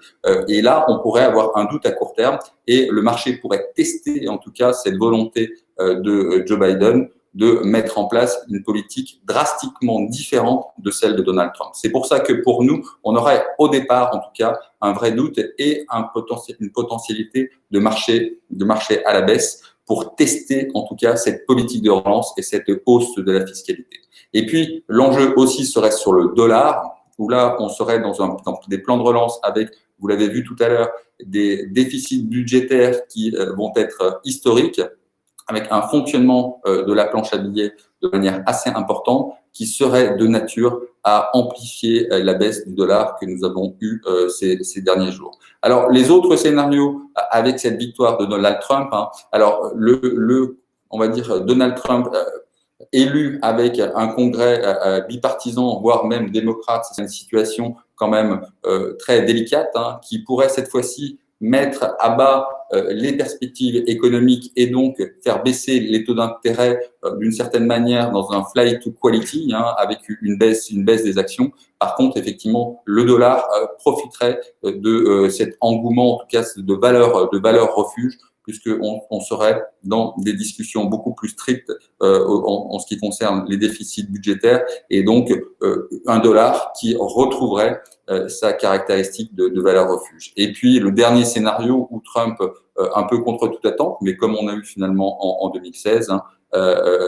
[SPEAKER 2] Et là, on pourrait avoir un doute à court terme et le marché pourrait tester en tout cas cette volonté de Joe Biden de mettre en place une politique drastiquement différente de celle de Donald Trump. C'est pour ça que pour nous, on aurait au départ en tout cas un vrai doute et une potentialité de marché à la baisse pour tester en tout cas cette politique de relance et cette hausse de la fiscalité. Et puis, l'enjeu aussi serait sur le dollar, où là, on serait dans des plans de relance avec, vous l'avez vu tout à l'heure, des déficits budgétaires qui vont être historiques, avec un fonctionnement de la planche à billets de manière assez importante, qui serait de nature à amplifier la baisse du dollar que nous avons eu ces derniers jours. Alors, les autres scénarios avec cette victoire de Donald Trump, alors on va dire Donald Trump élu avec un congrès bipartisan, voire même démocrate, c'est une situation quand même très délicate, qui pourrait cette fois-ci mettre à bas les perspectives économiques et donc faire baisser les taux d'intérêt d'une certaine manière dans un flight to quality, avec une baisse des actions. Par contre, effectivement, le dollar profiterait de cet engouement, en tout cas de valeur refuge, puisqu'on serait dans des discussions beaucoup plus strictes en ce qui concerne les déficits budgétaires et donc un dollar qui retrouverait sa caractéristique de valeur refuge. Et puis, le dernier scénario où Trump, un peu contre toute attente, mais comme on a eu finalement en 2016,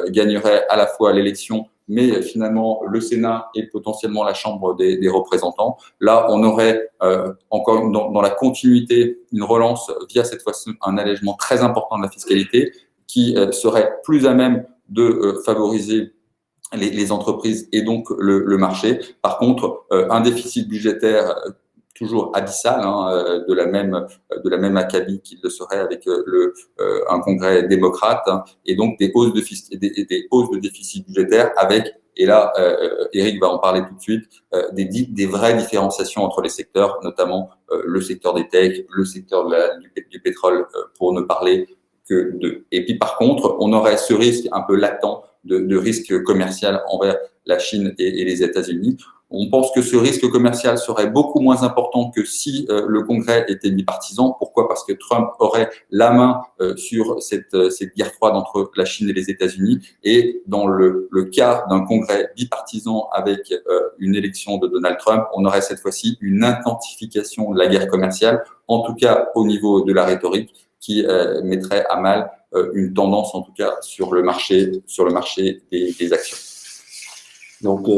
[SPEAKER 2] gagnerait à la fois l'élection, mais finalement le Sénat et potentiellement la Chambre des représentants. Là, on aurait encore dans la continuité une relance via cette fois-ci un allègement très important de la fiscalité qui serait plus à même de favoriser les entreprises et donc le marché. Par contre, un déficit budgétaire toujours abyssal, de la même acabit qu'il le serait avec un congrès démocrate, et donc des hausses de déficit budgétaire avec, et là, Eric va en parler tout de suite, des vraies différenciations entre les secteurs, notamment le secteur des tech, le secteur du pétrole, pour ne parler que d'eux. Et puis par contre, on aurait ce risque un peu latent de risque commercial envers la Chine et les États-Unis. On pense que ce risque commercial serait beaucoup moins important que si le Congrès était bipartisan. Pourquoi ? Parce que Trump aurait la main sur cette guerre froide entre la Chine et les États-Unis. Et dans le cas d'un Congrès bipartisan avec une élection de Donald Trump, on aurait cette fois-ci une intensification de la guerre commerciale, en tout cas au niveau de la rhétorique, qui mettrait à mal une tendance, en tout cas, sur le marché des actions.
[SPEAKER 3] Donc,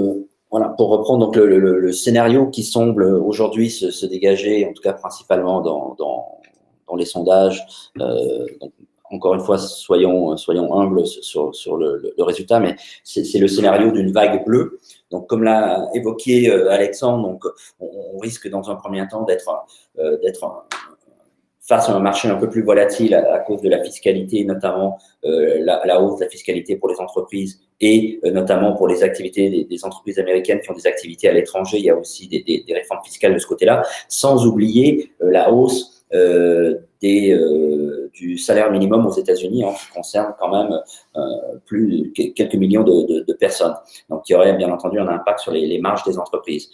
[SPEAKER 3] voilà, pour reprendre donc le scénario qui semble aujourd'hui se dégager, en tout cas principalement dans les sondages. Donc, encore une fois, soyons humbles sur le résultat, mais c'est le scénario d'une vague bleue. Donc, comme l'a évoqué Alexandre, donc on risque dans un premier temps d'être face à un marché un peu plus volatile à cause de la fiscalité, notamment la hausse de la fiscalité pour les entreprises et notamment pour les activités des entreprises américaines qui ont des activités à l'étranger. Il y a aussi des réformes fiscales de ce côté-là, sans oublier la hausse du salaire minimum aux États-Unis, qui concerne quand même quelques millions de personnes. Donc, il y aurait bien entendu un impact sur les marges des entreprises.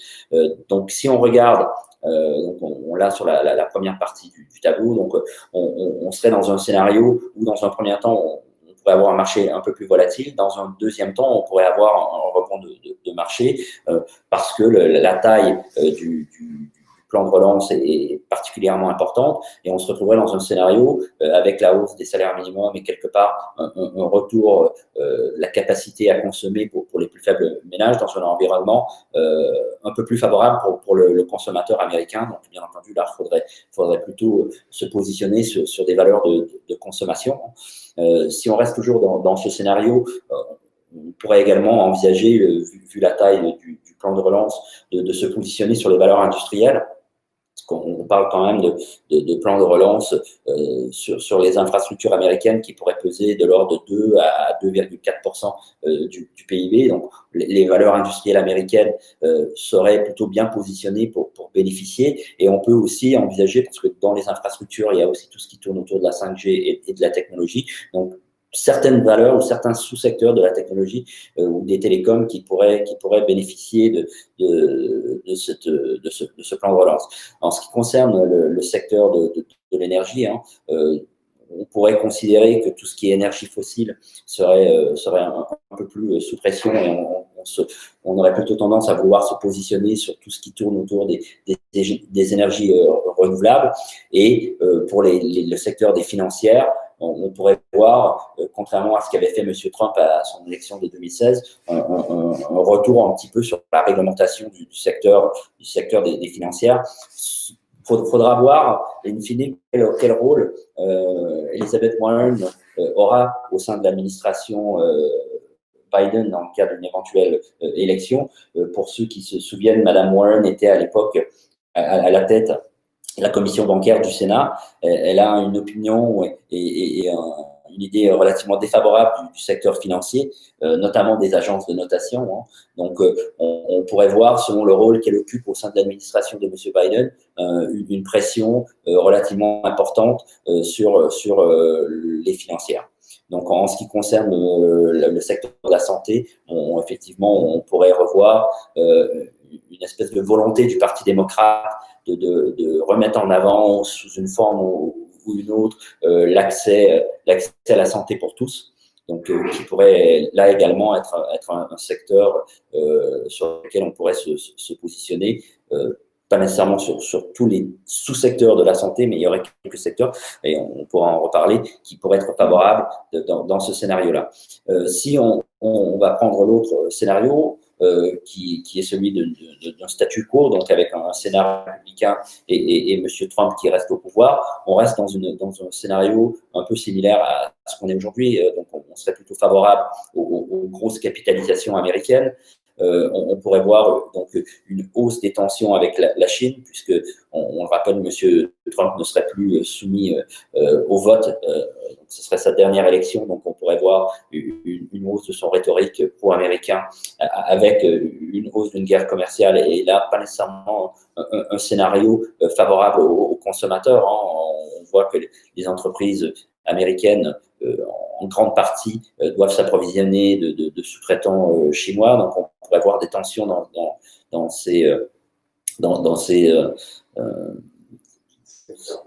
[SPEAKER 3] Donc, si on regarde, donc on l'a sur la première partie du tableau, donc on serait dans un scénario où, dans un premier temps, on pourrait avoir un marché un peu plus volatile. Dans un deuxième temps, on pourrait avoir un rebond de marché parce que la taille du plan de relance est particulièrement importante et on se retrouverait dans un scénario avec la hausse des salaires minimums et quelque part un retour de la capacité à consommer pour les plus faibles ménages dans un environnement un peu plus favorable pour le consommateur américain. Donc, bien entendu, là, il faudrait plutôt se positionner sur des valeurs de consommation. Si on reste toujours dans ce scénario, on pourrait également envisager, vu la taille du plan de relance, de se positionner sur les valeurs industrielles. On parle quand même de plans de relance sur les infrastructures américaines qui pourraient peser de l'ordre de 2 à 2,4% du PIB. Donc, les valeurs industrielles américaines seraient plutôt bien positionnées pour bénéficier. Et on peut aussi envisager, parce que dans les infrastructures, il y a aussi tout ce qui tourne autour de la 5G et de la technologie. Donc, certaines valeurs ou certains sous-secteurs de la technologie ou des télécoms qui pourraient bénéficier de ce plan de relance. En ce qui concerne le secteur de l'énergie, on pourrait considérer que tout ce qui est énergie fossile serait un peu plus sous pression et on aurait plutôt tendance à vouloir se positionner sur tout ce qui tourne autour des énergies renouvelables. Et pour le secteur des financières, on pourrait voir, contrairement à ce qu'avait fait M. Trump à son élection de 2016, un retour un petit peu sur la réglementation du secteur des financières. Faudra voir, in fine, quel rôle Elizabeth Warren aura au sein de l'administration Biden dans le cadre d'une éventuelle élection. Pour ceux qui se souviennent, Mme Warren était à l'époque à la tête de la commission bancaire du Sénat. Elle a une opinion et une idée relativement défavorable du secteur financier, notamment des agences de notation. Donc, on pourrait voir, selon le rôle qu'elle occupe au sein de l'administration de M. Biden, une pression relativement importante sur les financières. Donc, en ce qui concerne le secteur de la santé, effectivement, on pourrait revoir une espèce de volonté du Parti démocrate de remettre en avant, sous une forme ou une autre, l'accès à la santé pour tous. Donc, qui pourrait là également être un secteur sur lequel on pourrait se positionner. Pas nécessairement sur tous les sous-secteurs de la santé, mais il y aurait quelques secteurs, et on pourra en reparler, qui pourraient être favorables dans ce scénario-là. Si on va prendre l'autre scénario, qui est celui d'un statu quo, donc avec un Sénat républicain et M. Trump qui reste au pouvoir, on reste dans un scénario un peu similaire à ce qu'on est aujourd'hui. Donc, on serait plutôt favorable aux grosses capitalisations américaines. On pourrait voir donc une hausse des tensions avec la Chine, puisque on le rappelle, M. Trump ne serait plus soumis au vote. Donc ce serait sa dernière élection, donc on pourrait voir une hausse de son rhétorique pro-américain avec une hausse d'une guerre commerciale, et là, pas nécessairement un scénario favorable aux consommateurs. On voit que les entreprises américaines, en grande partie, doivent s'approvisionner de sous-traitants chinois. Donc, on pourrait avoir des tensions dans ces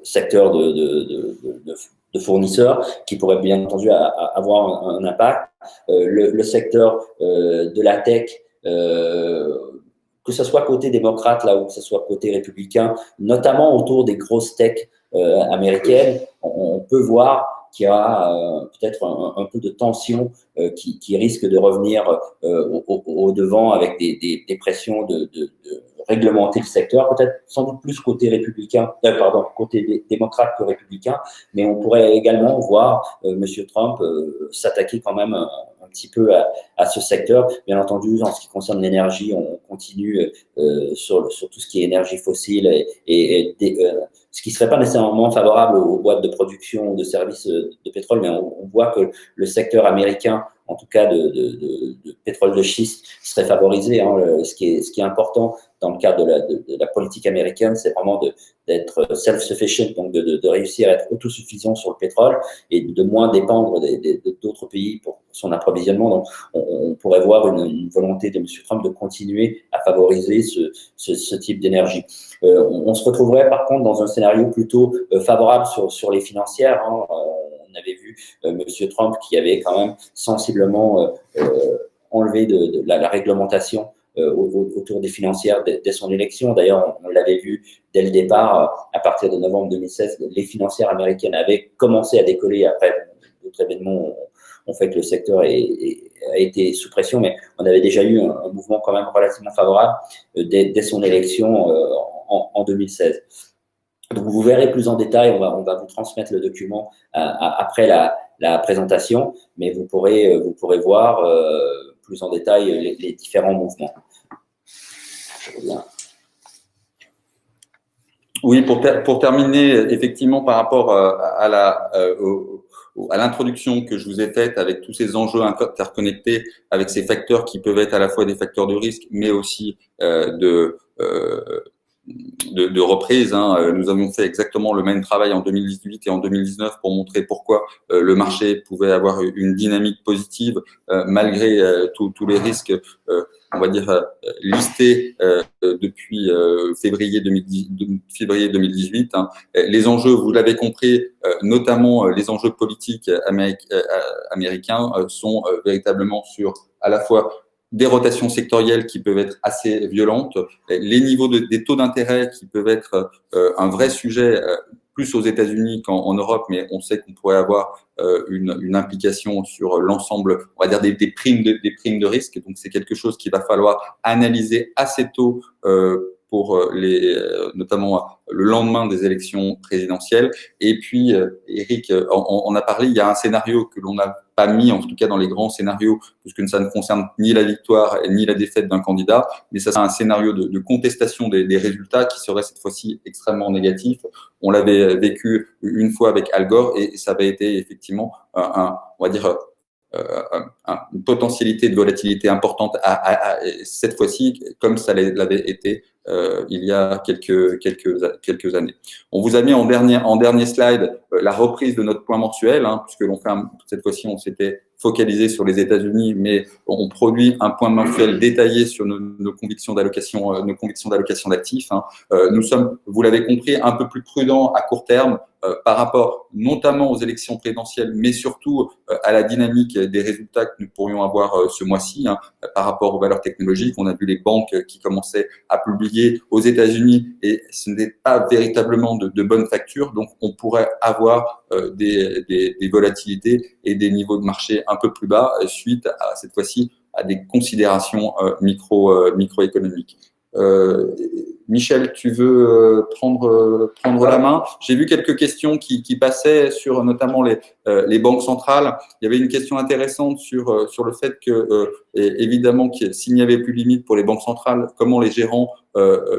[SPEAKER 3] secteurs de fournisseurs qui pourraient bien entendu avoir un impact. Le secteur de la tech, que ce soit côté démocrate là ou que ce soit côté républicain, notamment autour des grosses tech américaines, on peut voir qu'il y aura peut-être un peu de tension qui risque de revenir au devant avec des pressions de réglementer le secteur, peut-être sans doute plus côté républicain, côté démocrate que républicain, mais on pourrait également voir M. Trump s'attaquer quand même un petit peu à ce secteur. Bien entendu, en ce qui concerne l'énergie, on continue sur tout ce qui est énergie fossile ce qui ne serait pas nécessairement favorable aux boîtes de production de services de pétrole, mais on voit que le secteur américain en tout cas de pétrole de schiste, serait favorisé. Ce qui est important dans le cadre de la politique américaine, c'est vraiment d'être self-sufficient, donc de réussir à être autosuffisant sur le pétrole et de moins dépendre d'autres pays pour son approvisionnement. Donc, on pourrait voir une volonté de M. Trump de continuer à favoriser ce type d'énergie. On se retrouverait par contre dans un scénario plutôt favorable sur les financières. On avait vu M. Trump qui avait quand même sensiblement enlevé de la réglementation autour des financières dès son élection. D'ailleurs, on l'avait vu dès le départ, à partir de novembre 2016, les financières américaines avaient commencé à décoller. Après, d'autres événements ont fait que le secteur a été sous pression, mais on avait déjà eu un mouvement quand même relativement favorable dès son élection en 2016. Donc, vous verrez plus en détail, on va vous transmettre le document après la présentation, mais vous pourrez voir plus en détail les différents mouvements. Je reviens.
[SPEAKER 2] Oui, pour terminer, effectivement, par rapport à l'introduction que je vous ai faite avec tous ces enjeux interconnectés, avec ces facteurs qui peuvent être à la fois des facteurs de risque, mais aussi de reprise. Nous avions fait exactement le même travail en 2018 et en 2019 pour montrer pourquoi le marché pouvait avoir une dynamique positive malgré tous les risques, on va dire, listés depuis février 2018. Les enjeux, vous l'avez compris, notamment les enjeux politiques américains sont véritablement sur à la fois des rotations sectorielles qui peuvent être assez violentes, les niveaux des taux d'intérêt qui peuvent être un vrai sujet plus aux États-Unis qu'en Europe, mais on sait qu'on pourrait avoir une implication sur l'ensemble, on va dire des primes de risque. Donc c'est quelque chose qu'il va falloir analyser assez tôt pour notamment le lendemain des élections présidentielles. Et puis, Eric on a parlé, il y a un scénario que l'on n'a pas mis, en tout cas dans les grands scénarios, puisque ça ne concerne ni la victoire ni la défaite d'un candidat, mais ça sera un scénario de contestation des résultats qui serait cette fois-ci extrêmement négatif. On l'avait vécu une fois avec Al Gore et ça avait été effectivement on va dire, une potentialité de volatilité importante cette fois-ci, comme ça l'avait été il y a quelques années. On vous a mis en dernier slide la reprise de notre point mensuel, puisque cette fois-ci on s'était focalisé sur les États-Unis, mais on produit un point mensuel détaillé sur nos convictions d'allocation d'actifs. Nous sommes, vous l'avez compris, un peu plus prudents à court terme par rapport notamment aux élections présidentielles, mais surtout à la dynamique des résultats que nous pourrions avoir ce mois-ci par rapport aux valeurs technologiques. On a vu les banques qui commençaient à publier aux États-Unis et ce n'est pas véritablement de bonnes factures, donc on pourrait avoir des volatilités et des niveaux de marché un peu plus bas suite à cette fois-ci à des considérations microéconomiques. Michel, tu veux prendre la main? J'ai vu quelques questions qui passaient sur notamment les banques centrales. Il y avait une question intéressante sur le fait que, évidemment, s'il n'y avait plus de limite pour les banques centrales, comment les gérants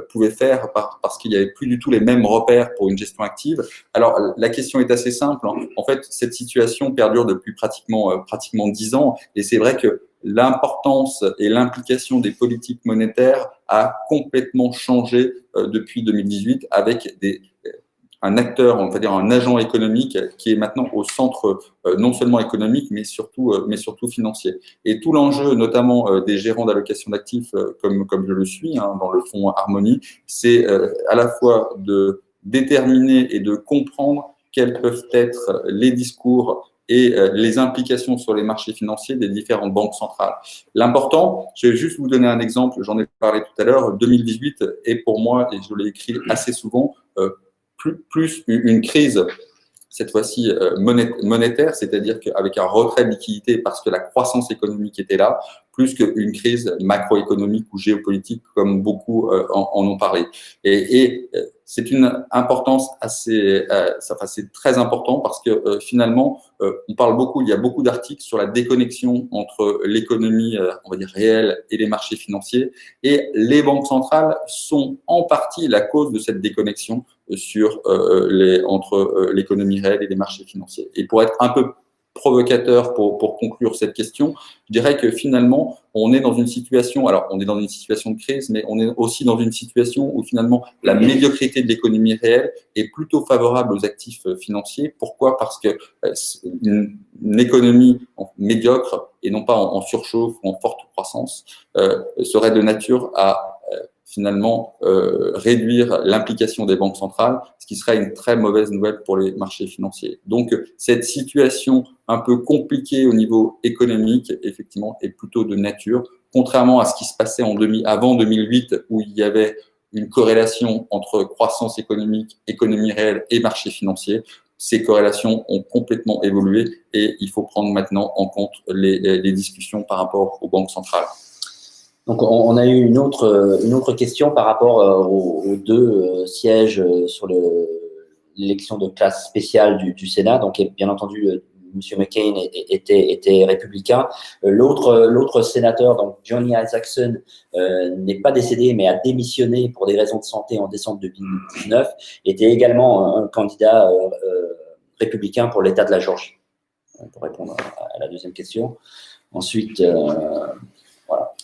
[SPEAKER 2] pouvaient faire parce qu'il n'y avait plus du tout les mêmes repères pour une gestion active. Alors, la question est assez simple. En fait, cette situation perdure depuis pratiquement 10 ans et c'est vrai que l'importance et l'implication des politiques monétaires a complètement changé depuis 2018 avec un acteur, on va dire un agent économique qui est maintenant au centre non seulement économique mais surtout financier. Et tout l'enjeu, notamment des gérants d'allocation d'actifs comme je le suis dans le fonds Harmonie, c'est à la fois de déterminer et de comprendre quels peuvent être les discours et les implications sur les marchés financiers des différentes banques centrales. L'important, je vais juste vous donner un exemple, j'en ai parlé tout à l'heure, 2018 est pour moi, et je l'ai écrit assez souvent, plus une crise, cette fois-ci monétaire, c'est-à-dire qu'avec un retrait de liquidité parce que la croissance économique était là, plus qu'une crise macroéconomique ou géopolitique comme beaucoup en ont parlé. Et c'est une importance c'est très important parce que finalement, on parle beaucoup, il y a beaucoup d'articles sur la déconnexion entre l'économie, on va dire réelle, et les marchés financiers. Et les banques centrales sont en partie la cause de cette déconnexion entre l'économie réelle et les marchés financiers. Et pour être un peu provocateur pour conclure cette question, je dirais que finalement, on est dans une situation, alors on est dans une situation de crise, mais on est aussi dans une situation où finalement la médiocrité de l'économie réelle est plutôt favorable aux actifs financiers. Pourquoi? Parce que une économie médiocre et non pas en surchauffe ou en forte croissance serait de nature à finalement réduire l'implication des banques centrales, ce qui serait une très mauvaise nouvelle pour les marchés financiers. Donc, cette situation un peu compliquée au niveau économique, effectivement, est plutôt de nature, contrairement à ce qui se passait avant 2008, où il y avait une corrélation entre croissance économique, économie réelle et marché financier. Ces corrélations ont complètement évolué et il faut prendre maintenant en compte les discussions par rapport aux banques centrales.
[SPEAKER 3] Donc, on a eu une autre question par rapport aux deux sièges sur l'élection de classe spéciale du Sénat. Donc, bien entendu, M. McCain était républicain. L'autre sénateur, donc Johnny Isakson, n'est pas décédé, mais a démissionné pour des raisons de santé en décembre 2019, était également un candidat républicain pour l'État de la Géorgie. Pour répondre à la deuxième question. Ensuite, voilà.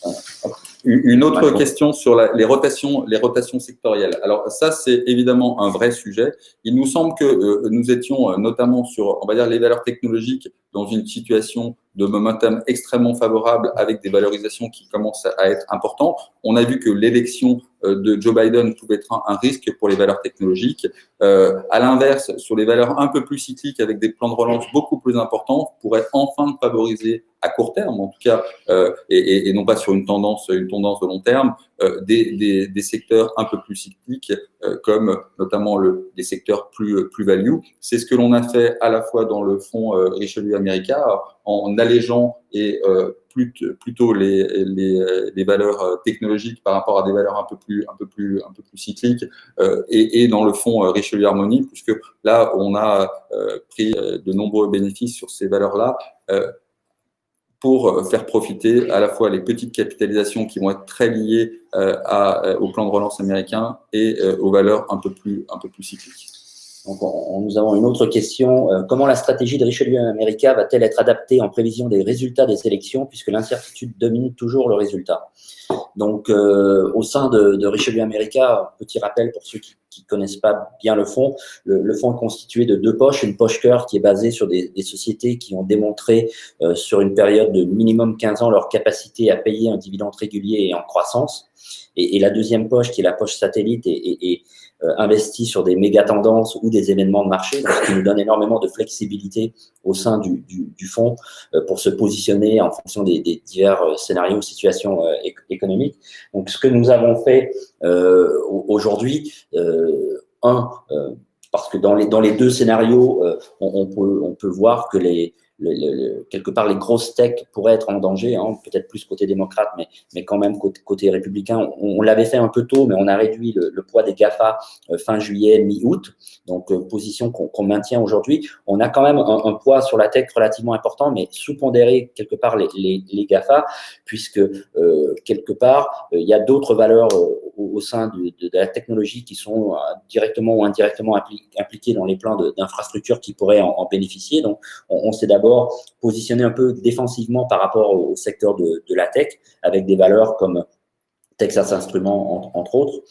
[SPEAKER 2] Une autre question sur les rotations sectorielles. Alors ça, c'est évidemment un vrai sujet. Il nous semble que nous étions notamment sur, on va dire, les valeurs technologiques dans une situation de momentum extrêmement favorable avec des valorisations qui commencent à être importantes. On a vu que l'élection de Joe Biden pouvait être un risque pour les valeurs technologiques. À l'inverse, sur les valeurs un peu plus cycliques avec des plans de relance beaucoup plus importants, pourrait enfin favoriser à court terme, en tout cas, et non pas sur une tendance de long terme, des secteurs un peu plus cycliques, comme notamment des secteurs plus value. C'est ce que l'on a fait à la fois dans le fonds Richelieu America, en allégeant et plutôt les valeurs technologiques par rapport à des valeurs un peu plus cycliques, et dans le fonds Richelieu Harmonie, puisque là on a pris de nombreux bénéfices sur ces valeurs-là, pour faire profiter à la fois les petites capitalisations qui vont être très liées au plan de relance américain et aux valeurs un peu plus cycliques.
[SPEAKER 3] Donc, nous avons une autre question. Comment la stratégie de Richelieu America va-t-elle être adaptée en prévision des résultats des élections, puisque l'incertitude domine toujours le résultat? Donc, au sein de Richelieu America, petit rappel pour ceux qui connaissent pas bien le fonds, le fonds est constitué de deux poches. Une poche cœur qui est basée sur des sociétés qui ont démontré sur une période de minimum 15 ans leur capacité à payer un dividende régulier et en croissance. Et la deuxième poche, qui est la poche satellite, est investie sur des méga tendances ou des événements de marché, donc ce qui nous donne énormément de flexibilité au sein du fonds pour se positionner en fonction des divers scénarios, situations économiques. Donc, ce que nous avons fait aujourd'hui, parce que dans les deux scénarios, on peut voir que quelque part les grosses techs pourraient être en danger, hein, peut-être plus côté démocrate, mais quand même côté républicain. On l'avait fait un peu tôt, mais on a réduit le poids des GAFA fin juillet, mi-août, donc position qu'on maintient aujourd'hui. On a quand même un poids sur la tech relativement important, mais sous-pondéré quelque part les GAFA, puisque quelque part il y a d'autres valeurs au sein de la technologie qui sont directement ou indirectement impliquées dans les plans d'infrastructures qui pourraient en bénéficier. Donc, on s'est d'abord positionné un peu défensivement par rapport au secteur de la tech, avec des valeurs comme Texas Instruments, entre autres.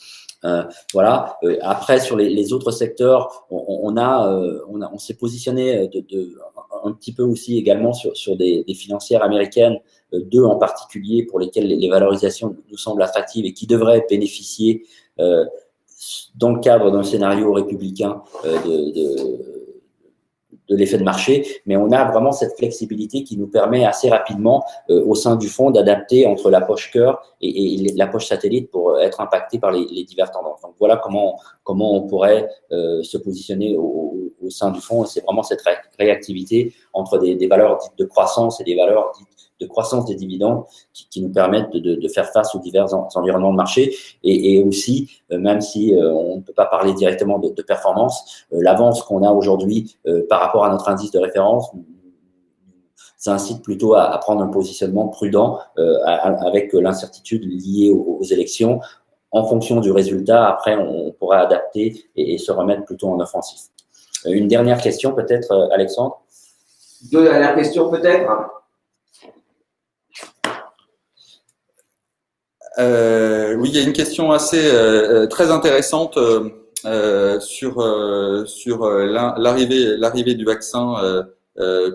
[SPEAKER 3] Voilà. Après, sur les autres secteurs, on s'est positionné un petit peu aussi également sur des financières américaines, deux en particulier pour lesquelles les valorisations nous semblent attractives et qui devraient bénéficier dans le cadre d'un scénario républicain de l'effet de marché, mais on a vraiment cette flexibilité qui nous permet assez rapidement au sein du fonds d'adapter entre la poche cœur et la poche satellite pour être impacté par les diverses tendances. Donc voilà comment on pourrait se positionner au sein du fonds. C'est vraiment cette réactivité entre des valeurs dites de croissance et des valeurs dites de croissance des dividendes qui nous permettent de faire face aux divers environnements de marché et aussi, même si on ne peut pas parler directement de performance, l'avance qu'on a aujourd'hui par rapport à notre indice de référence, ça incite plutôt à prendre un positionnement prudent avec l'incertitude liée aux élections. En fonction du résultat, après, on pourra adapter et se remettre plutôt en offensif. Une dernière question peut-être, Alexandre?
[SPEAKER 1] Deux dernières questions peut-être.
[SPEAKER 2] Oui, il y a une question assez très intéressante sur l'arrivée du vaccin,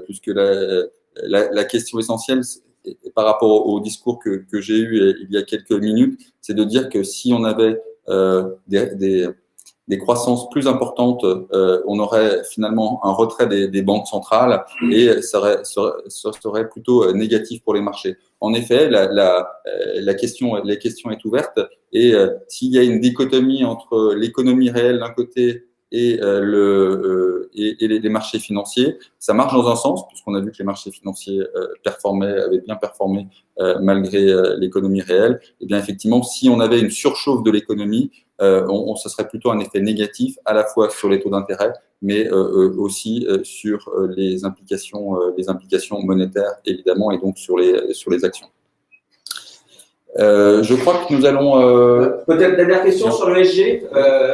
[SPEAKER 2] puisque la question essentielle par rapport au discours que j'ai eu il y a quelques minutes, c'est de dire que si on avait des croissances plus importantes, on aurait finalement un retrait des banques centrales et ça serait plutôt négatif pour les marchés. En effet, la question est ouverte et s'il y a une dichotomie entre l'économie réelle d'un côté et les marchés financiers, ça marche dans un sens, puisqu'on a vu que les marchés financiers avaient bien performé malgré l'économie réelle. Et bien effectivement, si on avait une surchauffe de l'économie, ce serait plutôt un effet négatif à la fois sur les taux d'intérêt, mais aussi sur les implications monétaires évidemment, et donc sur les actions. Je crois que nous allons…
[SPEAKER 1] Peut-être dernière question sur l'ESG.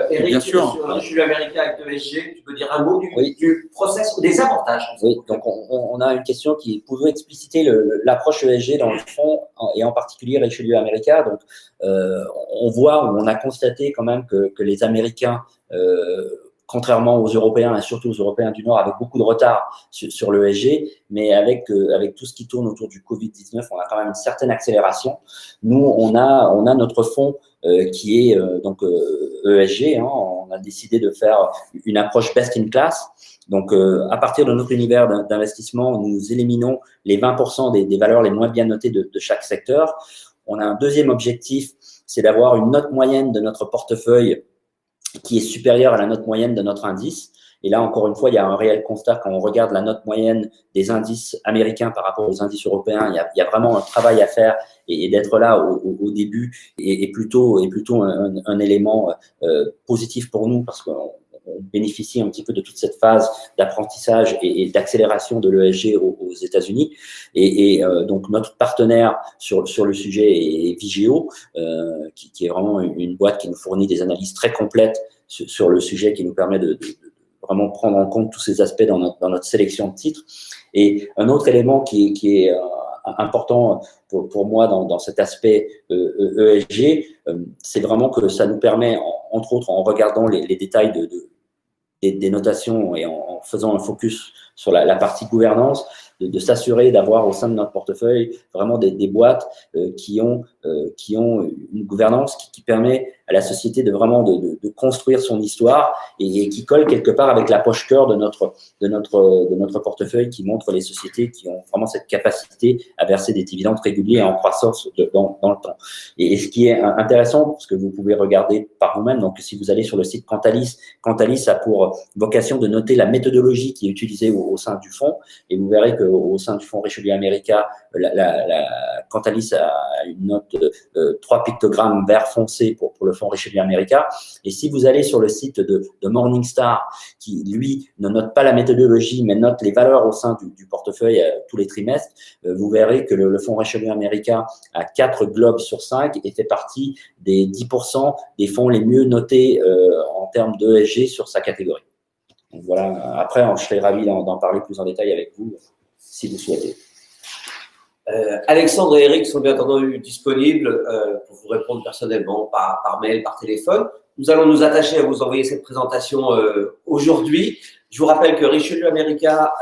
[SPEAKER 1] Eric,
[SPEAKER 2] bien sûr.
[SPEAKER 1] sur Richelieu America avec l'ESG, tu peux dire un mot du process ou des avantages?
[SPEAKER 3] Oui, donc on a une question qui pouvait expliciter l'approche ESG dans le fond, et en particulier Richelieu America. Donc, on voit, ou on a constaté quand même que les Américains, contrairement aux Européens et surtout aux Européens du Nord, avec beaucoup de retard sur l'ESG, mais avec tout ce qui tourne autour du Covid-19, on a quand même une certaine accélération. Nous, on a notre fonds qui est donc ESG. On a décidé de faire une approche best in class. Donc, à partir de notre univers d'investissement, nous éliminons les 20% des valeurs les moins bien notées de chaque secteur. On a un deuxième objectif, c'est d'avoir une note moyenne de notre portefeuille qui est supérieure à la note moyenne de notre indice. Et là, encore une fois, il y a un réel constat quand on regarde la note moyenne des indices américains par rapport aux indices européens. Il y a vraiment un travail à faire et d'être là au début est plutôt un élément positif pour nous parce qu'on bénéficie un petit peu de toute cette phase d'apprentissage et d'accélération de l'ESG aux États-Unis. Et donc, notre partenaire sur le sujet est Vigeo, qui est vraiment une boîte qui nous fournit des analyses très complètes sur le sujet, qui nous permet de vraiment prendre en compte tous ces aspects dans notre sélection de titres. Et un autre élément qui est important pour moi dans cet aspect ESG, c'est vraiment que ça nous permet, entre autres, en regardant les détails des notations et en faisant un focus sur la partie gouvernance, de s'assurer d'avoir au sein de notre portefeuille vraiment des boîtes qui ont une gouvernance qui permet à la société de vraiment de construire son histoire et qui colle quelque part avec la poche cœur de notre portefeuille, qui montre les sociétés qui ont vraiment cette capacité à verser des dividendes réguliers et en croissance dans le temps. Et ce qui est intéressant, parce que vous pouvez regarder par vous-même, donc si vous allez sur le site Cantalis a pour vocation de noter la méthodologie qui est utilisée au sein du fonds, et vous verrez qu'au sein du fonds Richelieu America, Cantalis a une note 3 pictogrammes vert foncé pour le fonds Richelieu America. Et si vous allez sur le site de Morningstar, qui lui ne note pas la méthodologie, mais note les valeurs au sein du portefeuille tous les trimestres, vous verrez que le fonds Richelieu America a 4 globes sur 5 et fait partie des 10% des fonds les mieux notés en termes d'ESG sur sa catégorie. Donc voilà, après, je serai ravi d'en parler plus en détail avec vous, si vous souhaitez.
[SPEAKER 1] Alexandre et Eric sont bien entendu disponibles pour vous répondre personnellement par mail, par téléphone. Nous allons nous attacher à vous envoyer cette présentation aujourd'hui. Je vous rappelle que Richelieu America,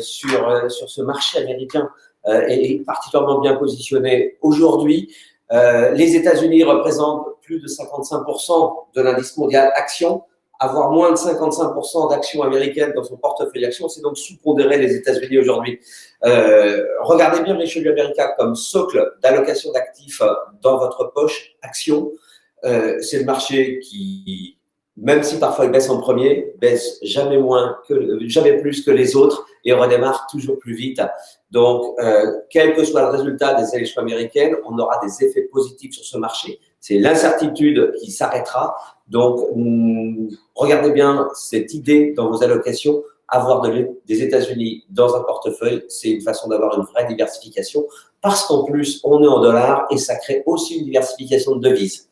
[SPEAKER 1] sur ce marché américain, est particulièrement bien positionné aujourd'hui. Les États-Unis représentent plus de 55% de l'indice mondial actions. Avoir moins de 55% d'actions américaines dans son portefeuille actions, c'est donc sous-pondérer les États-Unis aujourd'hui. Regardez bien Richelieu America comme socle d'allocation d'actifs dans votre poche actions. C'est le marché qui, même si parfois il baisse en premier, baisse jamais plus que les autres et redémarre toujours plus vite. Donc, quel que soit le résultat des élections américaines, on aura des effets positifs sur ce marché. C'est l'incertitude qui s'arrêtera. Donc, regardez bien cette idée dans vos allocations. Avoir des États-Unis dans un portefeuille, c'est une façon d'avoir une vraie diversification parce qu'en plus, on est en dollars et ça crée aussi une diversification de devises.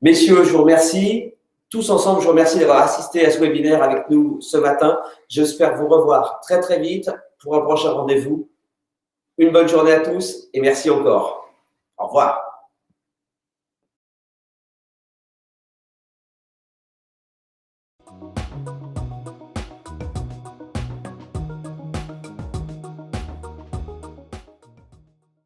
[SPEAKER 1] Messieurs, je vous remercie. Tous ensemble, je vous remercie d'avoir assisté à ce webinaire avec nous ce matin. J'espère vous revoir très, très vite pour un prochain rendez-vous. Une bonne journée à tous et merci encore. Au revoir.